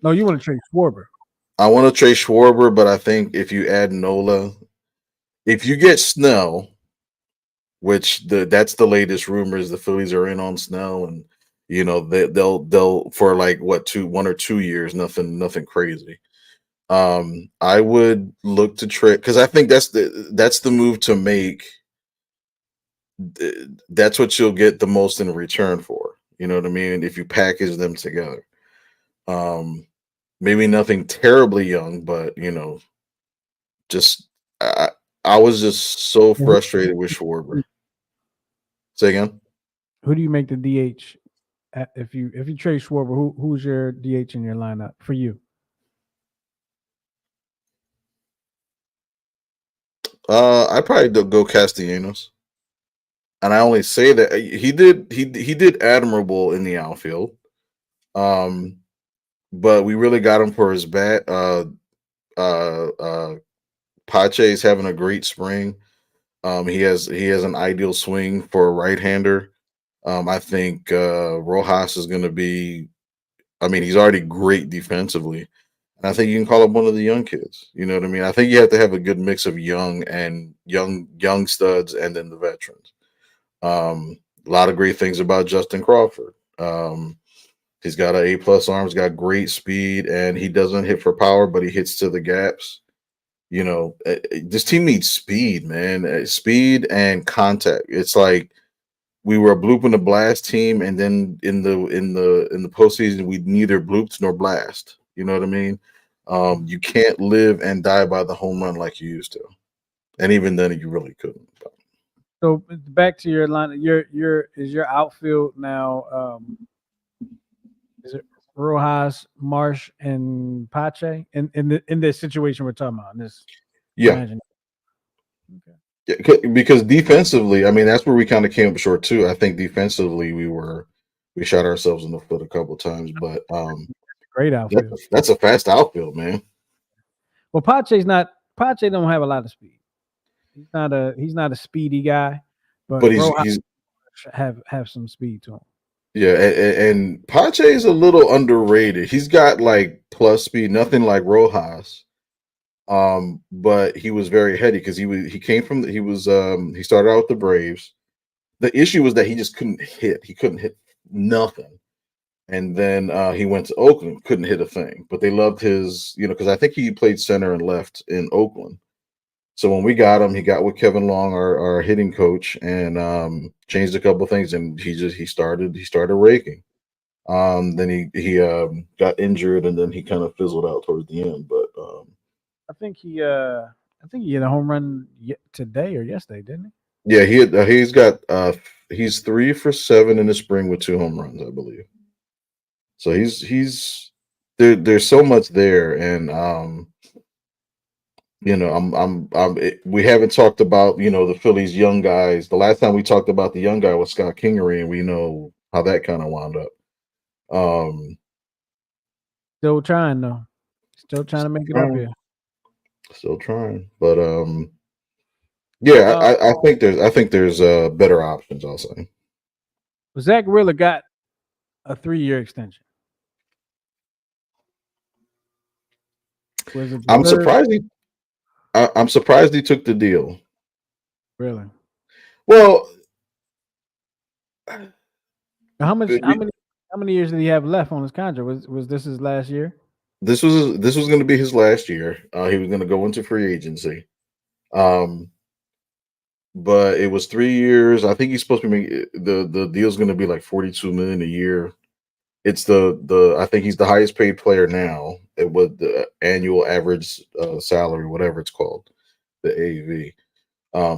No, you want to trade Schwarber. I want to trade Schwarber, but I think if you add Nola, if you get Snell, which that's the latest rumors, the Phillies are in on Snell, and they'll for like 1 or 2 years, nothing crazy. I would look to trade, because I think that's the move to make. That's what you'll get the most in return for. You know what I mean? If you package them together. Maybe nothing terribly young, but just I was just so frustrated with Schwarber. Say again. Who do you make the DH if you trade Schwarber? Who's your DH in your lineup for you? I'd probably go Castellanos. And I only say that he did admirable in the outfield. But we really got him for his bat. Pache is having a great spring. He has an ideal swing for a right-hander. I think Rojas is going to be. I mean, he's already great defensively. And I think you can call him one of the young kids. You know what I mean? I think you have to have a good mix of young studs and then the veterans. A lot of great things about Justin Crawford. He's got an A+ arm, he's got great speed, and he doesn't hit for power, but he hits to the gaps. You know, this team needs speed, man. Speed and contact. It's like we were a bloop and a blast team, and then in the postseason, we neither blooped nor blast. You know what I mean? You can't live and die by the home run like you used to, and even then, you really couldn't. So back to your line. Your outfield now? Is it Rojas, Marsh, and Pache in this situation we're talking about? In this, Yeah, imagine. Okay. yeah, because defensively, I mean, that's where we kind of came up short too. I think defensively, we shot ourselves in the foot a couple times, but Great outfield. that's a fast outfield, man. Well, Pache don't have a lot of speed. He's not a speedy guy, but But Rojas he's have some speed to him. yeah, and Pache is a little underrated. He's got like plus speed, nothing like Rojas. But he was very heady because he came from he started out with the Braves. The issue was that he just couldn't hit. He couldn't hit nothing. And then he went to Oakland, couldn't hit a thing. But they loved his, because I think he played center and left in Oakland. So when we got him, he got with Kevin Long, our hitting coach, and changed a couple things, and he started raking. Then he got injured, and then he kind of fizzled out towards the end. But I think he hit a home run today or yesterday, didn't he? yeah, he's 3 for 7 in the spring with 2 home runs, I believe. So he's there's so much there, and we haven't talked about the Phillies young guys. The last time we talked about the young guy was Scott Kingery, and we know how that kind of wound up. Still trying though. Still trying to make it up here. Still trying, but yeah, I think there's better options. I'll say. Zach Wheeler got a 3-year extension. I'm surprised he took the deal. Really? Well, how many years did he have left on his contract? Was this his last year? This was going to be his last year. He was going to go into free agency. But it was 3 years. I think he's supposed to be the deal's going to be like $42 million a year. It's I think he's the highest paid player now. It was the annual average salary, whatever it's called, the AAV.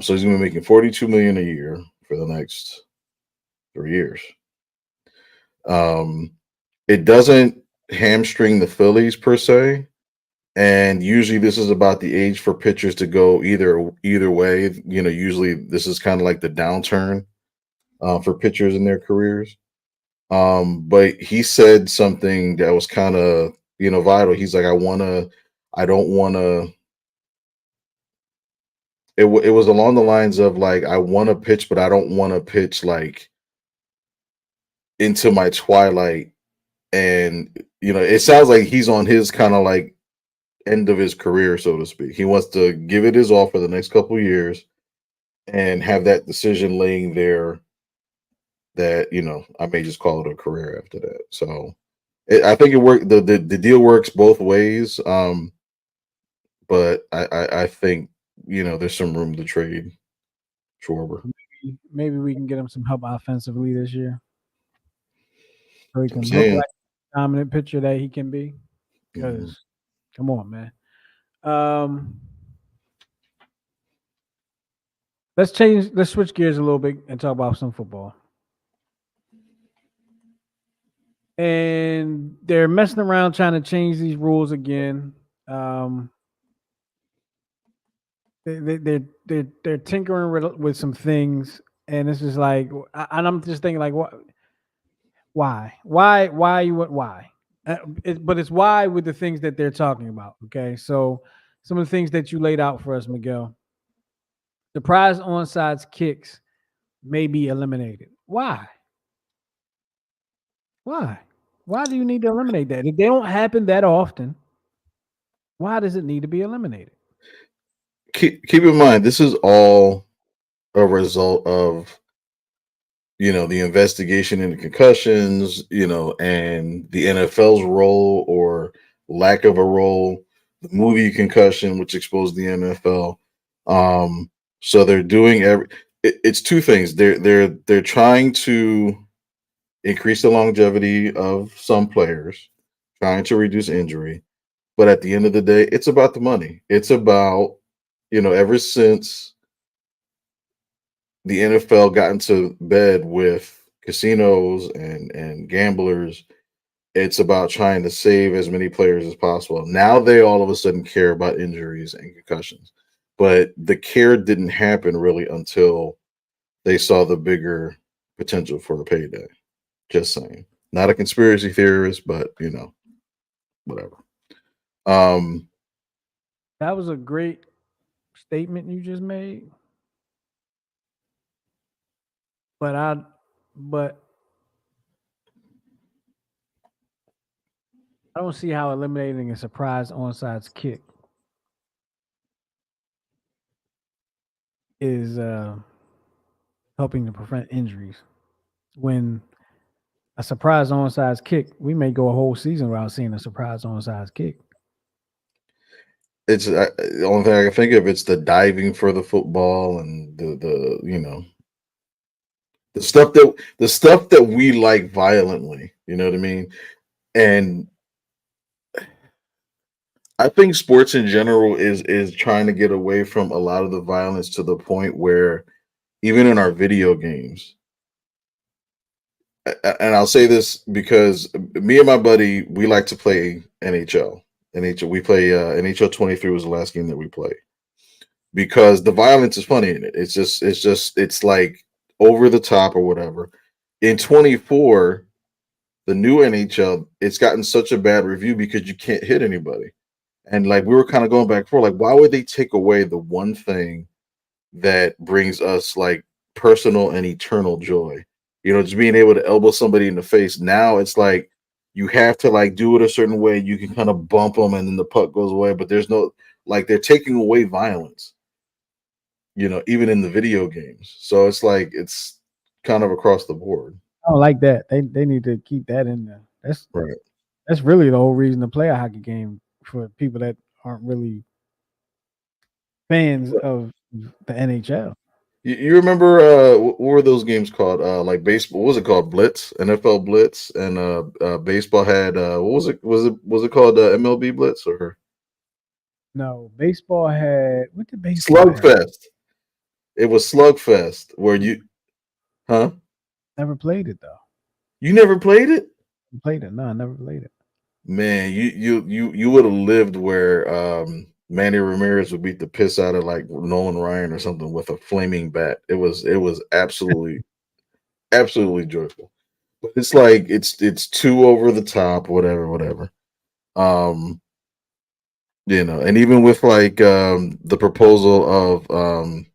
So he's going to be making $42 million a year for the next 3 years. It doesn't hamstring the Phillies per se, and usually this is about the age for pitchers to go either way. Usually this is kind of like the downturn for pitchers in their careers. But he said something that was kind of vital. He's like, I don't want to. It was along the lines of like, I want to pitch, but I don't want to pitch like into my twilight. And it sounds like he's on his kind of like end of his career, so to speak. He wants to give it his all for the next couple of years and have that decision laying there that I may just call it a career after that. So I think it worked. The deal works both ways. But I think there's some room to trade Schwarber. Maybe we can get him some help offensively this year, so he can look like the dominant pitcher that he can be. Because come on, man. Let's switch gears a little bit and talk about some football. And they're messing around trying to change these rules again. They're tinkering with some things, and it's just like, and I'm just thinking like, what? Why? But it's why with the things that they're talking about. Okay, so some of the things that you laid out for us, Miguel. The prize onside kicks may be eliminated. Why? Why? Why do you need to eliminate that? If they don't happen that often, why does it need to be eliminated? Keep in mind, this is all a result of the investigation into concussions, and the NFL's role or lack of a role, the movie Concussion, which exposed the NFL. So they're doing it's two things. They're trying to increase the longevity of some players, trying to reduce injury, but at the end of the day, it's about the money. It's about ever since the NFL got into bed with casinos and gamblers, it's about trying to save as many players as possible. Now they all of a sudden care about injuries and concussions, but the care didn't happen really until they saw the bigger potential for a payday. Just saying. Not a conspiracy theorist, but whatever. That was a great statement you just made. But I don't see how eliminating a surprise onside kick is helping to prevent injuries. When a surprise onside kick, we may go a whole season without seeing a surprise onside kick. It's the only thing I can think of. It's the diving for the football and the the stuff that we like violently. You know what I mean? And I think sports in general is trying to get away from a lot of the violence to the point where even in our video games, and I'll say this because me and my buddy, we like to play NHL. NHL, we play NHL 23 was the last game that we played because the violence is funny in it. It's like over the top or whatever. In 24, the new NHL, it's gotten such a bad review because you can't hit anybody. And like we were kind of going back for like, why would they take away the one thing that brings us like personal and eternal joy? Just being able to elbow somebody in the face. Now it's like you have to like do it a certain way. You can kind of bump them and then the puck goes away, but there's no like they're taking away violence, even in the video games. So it's like it's kind of across the board. I don't like that. They need to keep that in there. Right. That's really the whole reason to play a hockey game for people that aren't really fans of the NHL. You remember what were those games called? Like baseball, what was it called? Blitz, NFL Blitz, and baseball had what was it? Was it called MLB Blitz or No, baseball had what did baseball have? Slugfest? It was Slugfest where huh? Never played it though. You never played it? Played it? No, I never played it. Man, you would have lived where Manny Ramirez would beat the piss out of like Nolan Ryan or something with a flaming bat. It was absolutely joyful. But it's like it's too over the top, whatever. Um, and even with like the proposal of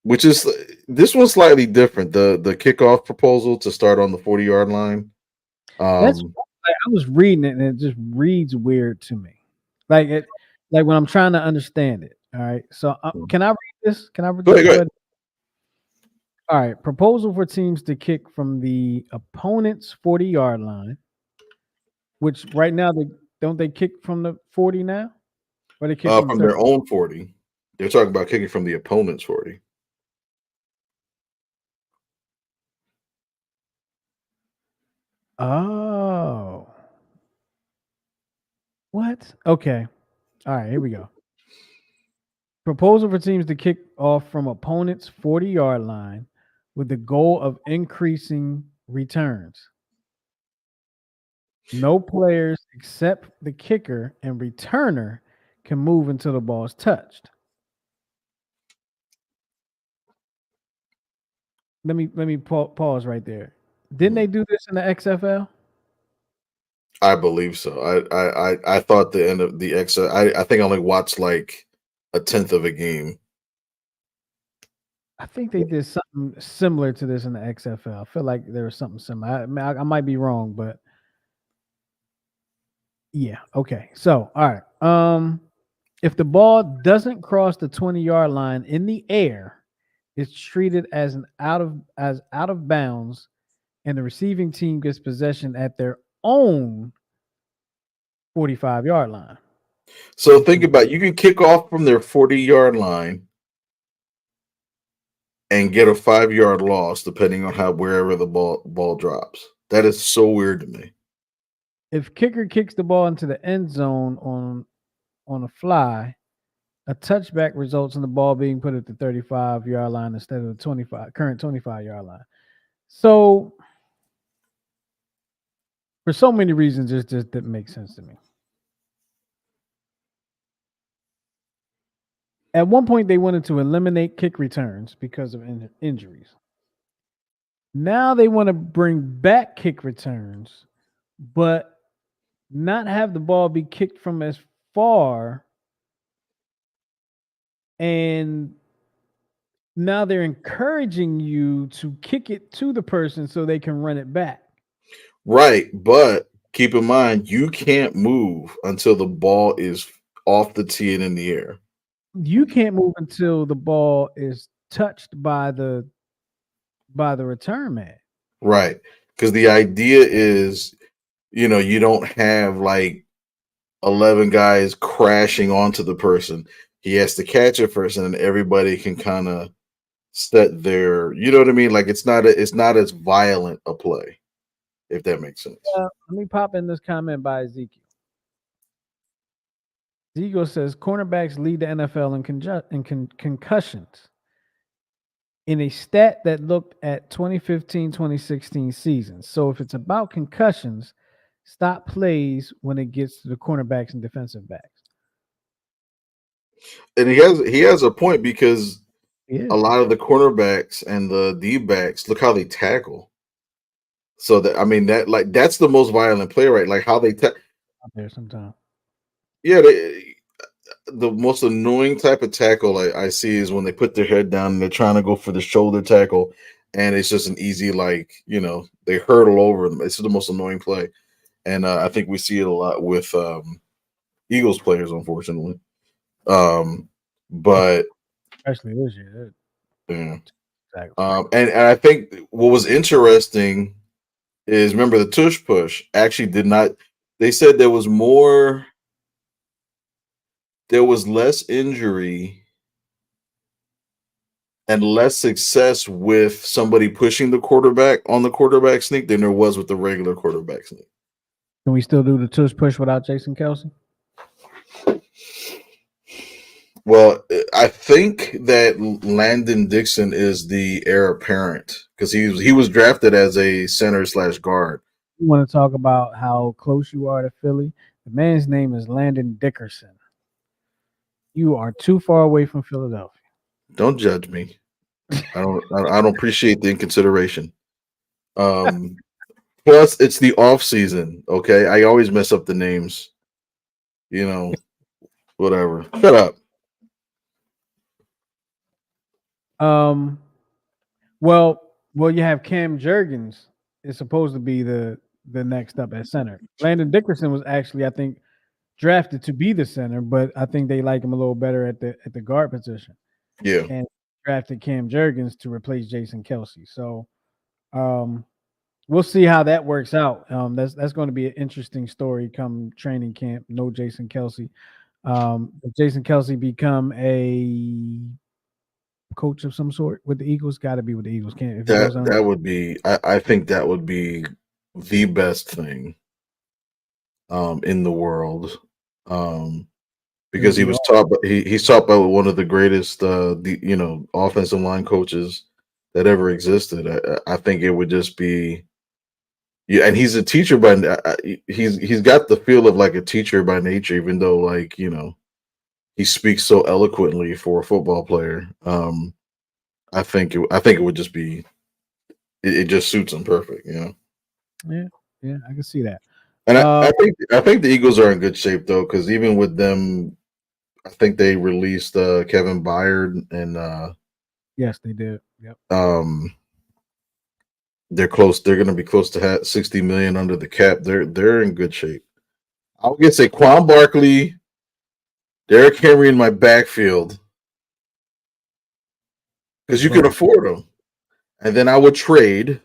which is this one's slightly different. The kickoff proposal to start on the 40-yard line. That's like, I was reading it and it just reads weird to me. Like when I'm trying to understand it. All right. So can I read this? Can I read Go this? ahead. All right. Proposal for teams to kick from the opponent's 40-yard line, which right now they kick from the 40 now? Or they kick From their own 40. They're talking about kicking from the opponent's 40. Oh. What? Okay. All right, here we go. Proposal for teams to kick off from opponent's 40-yard line with the goal of increasing returns. No players except the kicker and returner can move until the ball is touched. Let me pause right there. Didn't they do this in the XFL? I believe so. I thought the end of the I think I only watched like a tenth of a game. I think they did something similar to this in the XFL. I feel like there was something similar. I might be wrong, but yeah. Okay. So, all right. If the ball doesn't cross the 20-yard line in the air, it's treated as out of bounds, and the receiving team gets possession at their own 45-yard line. So think about it. You can kick off from their 40-yard line and get a 5-yard loss depending on wherever the ball drops. That is so weird to me. If kicker kicks the ball into the end zone on a fly, a touchback results in the ball being put at the 35-yard line instead of the current 25-yard line. So, for so many reasons, it just didn't make sense to me. At one point, they wanted to eliminate kick returns because of injuries. Now they want to bring back kick returns, but not have the ball be kicked from as far. And now they're encouraging you to kick it to the person so they can run it back. Right, but keep in mind you can't move until the ball is off the tee and in the air. You can't move until the ball is touched by the return man. Right. Because the idea is, you don't have like 11 guys crashing onto the person. He has to catch it first, and then everybody can kind of set their, you know what I mean? Like it's not as violent a play, if that makes sense. Let me pop in this comment by Ezekiel. Ezekiel says cornerbacks lead the NFL in concussions. In a stat that looked at 2015-2016 seasons. So if it's about concussions, stop plays when it gets to the cornerbacks and defensive backs. And he has a point because Yeah. a lot of the cornerbacks and the D backs, look how they tackle. So that's the most violent play, right? Like how they Out there sometimes. Yeah, the most annoying type of tackle I see is when they put their head down and they're trying to go for the shoulder tackle, and it's just an easy they hurdle over them. It's the most annoying play, and I think we see it a lot with Eagles players, unfortunately. But Especially this year. yeah. Exactly. And I think what was interesting is, remember, the tush push actually did not. They said there was less injury and less success with somebody pushing the quarterback on the quarterback sneak than there was with the regular quarterback sneak. Can we still do the tush push without Jason Kelce? Well, I think that Landon Dixon is the heir apparent because he was drafted as a center/guard. You want to talk about how close you are to Philly? The man's name is Landon Dickerson. You are too far away from Philadelphia. Don't judge me. I don't appreciate the inconsideration. Plus, it's the off season. Okay, I always mess up the names. Whatever. Shut up. Well, you have Cam Jurgens is supposed to be the next up at center. Landon Dickerson was actually, I think, drafted to be the center, but I think they like him a little better at the guard position. Yeah. And drafted Cam Jurgens to replace Jason Kelce. So we'll see how that works out. That's going to be an interesting story come training camp. No Jason Kelce. If Jason Kelce become a coach of some sort with the Eagles, got to be with the Eagles. That would be. I think that would be the best thing in the world. Because he was taught. He's taught by one of the greatest, offensive line coaches that ever existed. I think it would just be. Yeah, and he's a teacher he's got the feel of like a teacher by nature, even though he speaks so eloquently for a football player. I think it would just be. It just suits him perfect, Yeah, I can see that. And I think the Eagles are in good shape though, because even with them, I think they released Kevin Byard and Yes, they did. Yep. They're close. They're going to be close to 60 million under the cap. They're in good shape. I would say Quan Barkley, Derrick Henry in my backfield because you can Bro. afford them, and then I would trade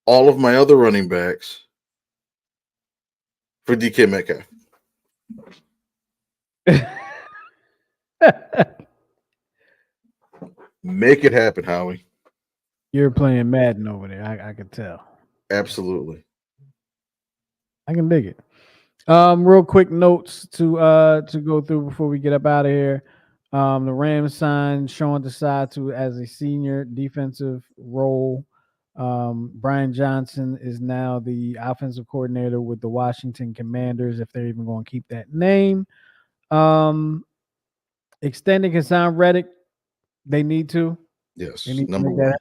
all of my other running backs for DK Metcalf. Make it happen, Howie. You're playing Madden over there. I could tell. Absolutely. I can dig it. Real quick notes to go through before we get up out of here. The Rams signed Sean Desai as a senior defensive role. Brian Johnson is now the offensive coordinator with the Washington Commanders, if they're even going to keep that name. Extending Hassan Reddick, they need to. Yes. They need to Number make that one.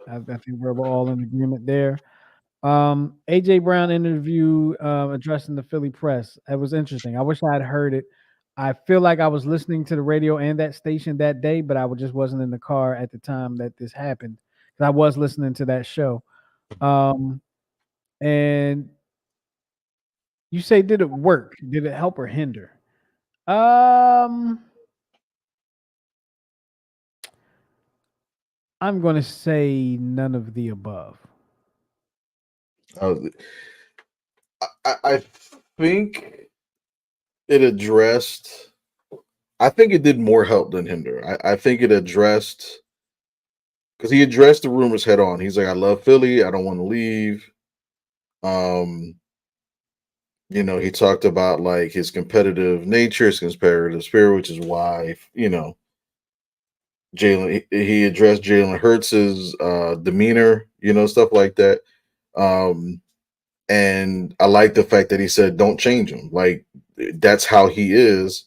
happen. I think we're all in agreement there. AJ Brown interview addressing the Philly press. It was interesting. I wish I had heard it. I feel like I was listening to the radio and that station that day, but I just wasn't in the car at the time that this happened. I was listening to that show. And you say, did it work? Did it help or hinder? I'm going to say none of the above. I think it addressed. I think it did more help than hinder. I think it addressed because he addressed the rumors head on. He's like, I love Philly. I don't want to leave. He talked about like his competitive nature, his competitive spirit, which is why, Jalen, he addressed Jalen Hurts's demeanor, stuff like that. And I like the fact that he said, don't change him. Like, that's how he is.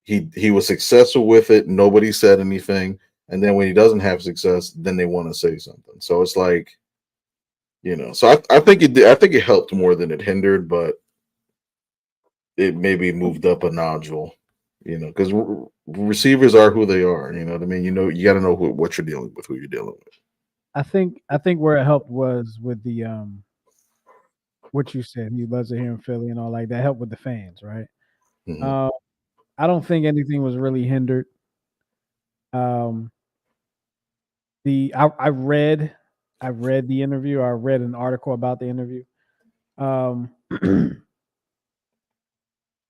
He was successful with it. Nobody said anything. And then when he doesn't have success, then they want to say something. So it's like, so I think it did, I think it helped more than it hindered, but it maybe moved up a nodule, because receivers are who they are. You know what I mean? You got to know what you're dealing with, who you're dealing with. I think where it helped was with the what you said. He loves it here in Philly and all like that. Helped with the fans, right? Mm-hmm. I don't think anything was really hindered. I read the interview. I read an article about the interview.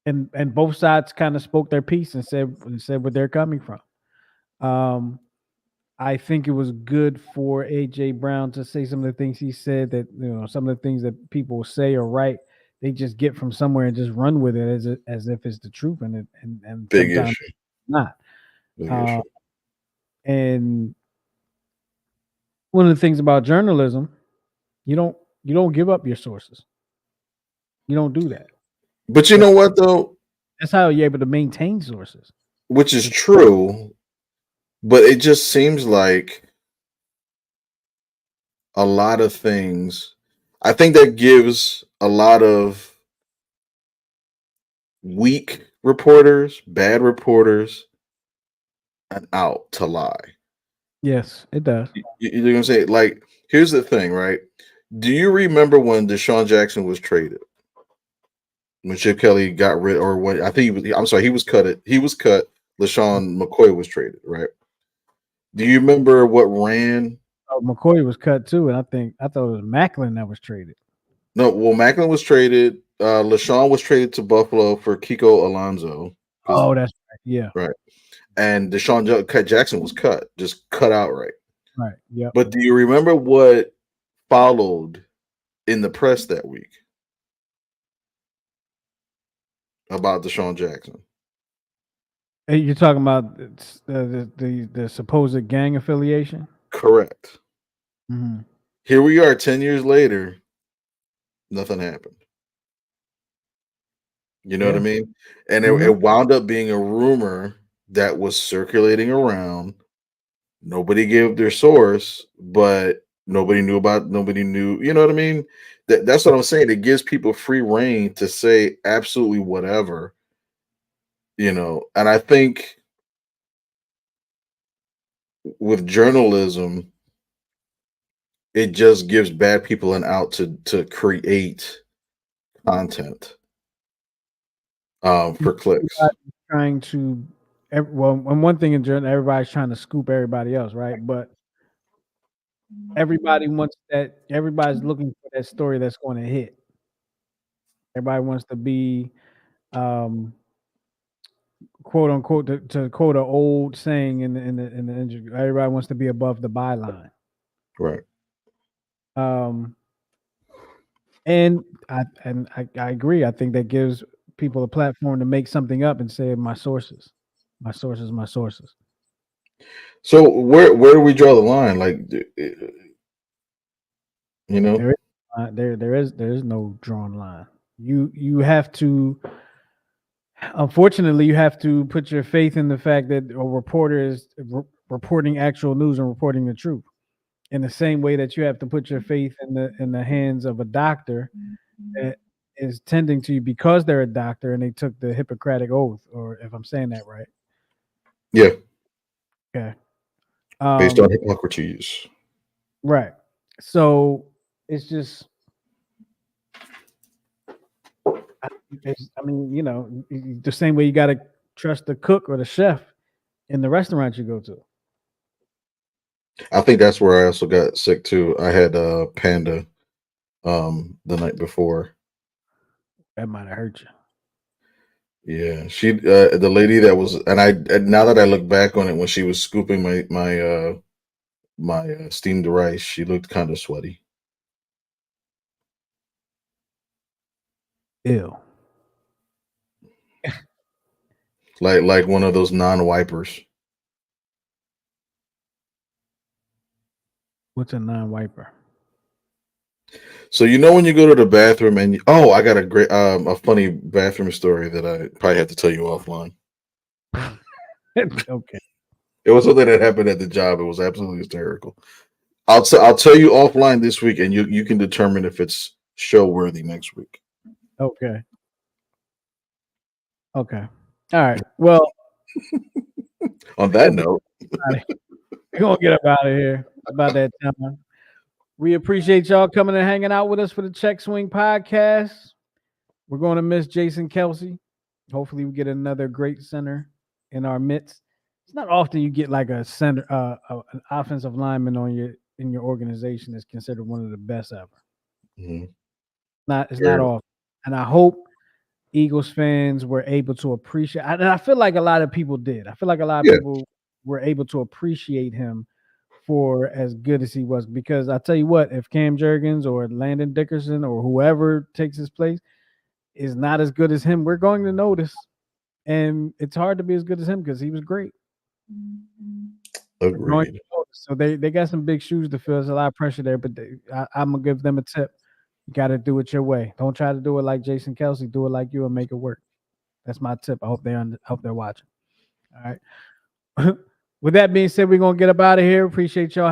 And both sides kind of spoke their piece and said where they're coming from. I think it was good for AJ Brown to say some of the things he said, that some of the things that people say or write, they just get from somewhere and just run with it as if it's the truth, and Big sometimes issue. not. Big issue. And one of the things about journalism, you don't give up your sources. You don't do that. But you know what though? That's how you're able to maintain sources. Which is true, but it just seems like a lot of things. I think that gives a lot of weak reporters, bad reporters, an out to lie. Yes, it does. You know what I'm saying? Like, here's the thing, right? Do you remember when Deshaun Jackson was traded? When Chip Kelly got rid, or when I think he was, I'm sorry, he was cut. He was cut. LaShawn McCoy was traded, right? Do you remember what ran? Oh, McCoy was cut too, and I thought it was Macklin that was traded. No, well, Macklin was traded. LaShawn was traded to Buffalo for Kiko Alonso. Oh, that's right. Yeah. Right. And Deshaun Jackson was cut, just cut outright. Right. Yeah. But do you remember what followed in the press that week about Deshaun Jackson? You're talking about the supposed gang affiliation? Correct. Mm-hmm. Here we are 10 years later, nothing happened. You know what I mean? And it wound up being a rumor that was circulating around. Nobody gave their source, but nobody knew, you know what I mean? That's what I'm saying. It gives people free reign to say absolutely whatever, and I think with journalism, it just gives bad people an out to create content for clicks. Everybody's trying to, well, and one thing in journal, everybody's trying to scoop everybody else, right? But everybody wants that. Everybody's looking for that story that's going to hit. Everybody wants to be, um, quote unquote, to quote an old saying in the interview. Everybody wants to be above the byline. Right. And I agree. I think that gives people a platform to make something up and say my sources, my sources, my sources. So where do we draw the line? Like, you know, There is there is no drawn line. You have to, unfortunately, you have to put your faith in the fact that a reporter is reporting actual news and reporting the truth. In the same way that you have to put your faith in the hands of a doctor that is tending to you because they're a doctor and they took the Hippocratic oath, or if I'm saying that right. yeah, Okay. based on Hippocrates. Right. So it's just, I mean, the same way you got to trust the cook or the chef in the restaurant you go to. I think that's where I also got sick too. I had Panda the night before. That might have hurt you. Yeah, she the lady that was, and now that I look back on it, when she was scooping my steamed rice, she looked kind of sweaty. Ew. Like one of those non-wipers. What's a non-wiper? So when you go to the bathroom and I got a funny bathroom story that I probably have to tell you offline. Okay. It was something that happened at the job. It was absolutely hysterical. I'll tell you offline this week, and you can determine if it's show worthy next week. Okay. Okay. All right. Well, On that note, we're gonna get up out of here. It's about that time. We appreciate y'all coming and hanging out with us for the Check Swing podcast. We're going to miss Jason Kelce. Hopefully, we get another great center in our midst. It's not often you get like a center, an offensive lineman in your organization that's considered one of the best ever. mhm. It's not often, and I hope Eagles fans were able to appreciate. And I feel like a lot of people did. I feel like a lot of Yeah. people were able to appreciate him for as good as he was. Because I tell you what, if Cam Jurgens or Landon Dickerson or whoever takes his place is not as good as him, we're going to notice. And it's hard to be as good as him because he was great. Agreed. So they got some big shoes to fill. There's a lot of pressure there, but I'm gonna give them a tip. You got to do it your way. Don't try to do it like Jason Kelce. Do it like you and make it work. That's my tip. I hope they're watching. All right. With that being said, we're gonna get up out of here. Appreciate y'all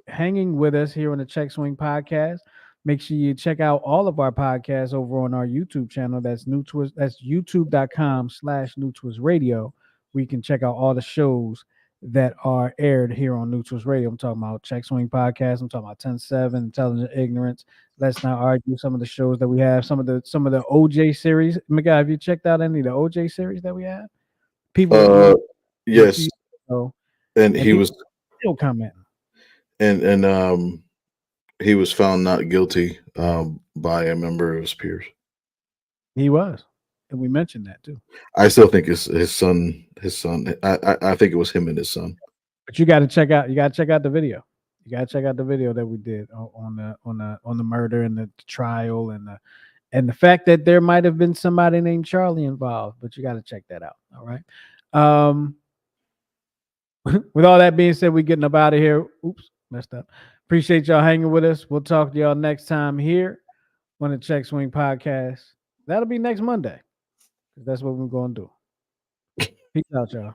hanging with us here on the Check Swing Podcast. Make sure you check out all of our podcasts over on our YouTube channel. That's that's youtube.com/New Twist Radio. We can check out all the shows that are aired here on New Twist Radio. I'm talking about Check Swing Podcast. I'm talking about 10-7, Intelligent Ignorance. Let's Not Argue. Some of the shows that we have. Some of the OJ series. Miguel, have you checked out any of the OJ series that we have? People. Yes, and he was still commenting. and he was found not guilty by a member of his peers. He was, and we mentioned that too. I still think it's his son. I think it was him and his son. But you got to check out. You got to check out the video. You got to check out the video that we did on the murder and the trial and the fact that there might have been somebody named Charlie involved. But you got to check that out. All right. With all that being said, we're getting up out of here. Oops, messed up. Appreciate y'all hanging with us. We'll talk to y'all next time here on the Check Swing Podcast. That'll be next Monday. That's what we're going to do. Peace out, y'all.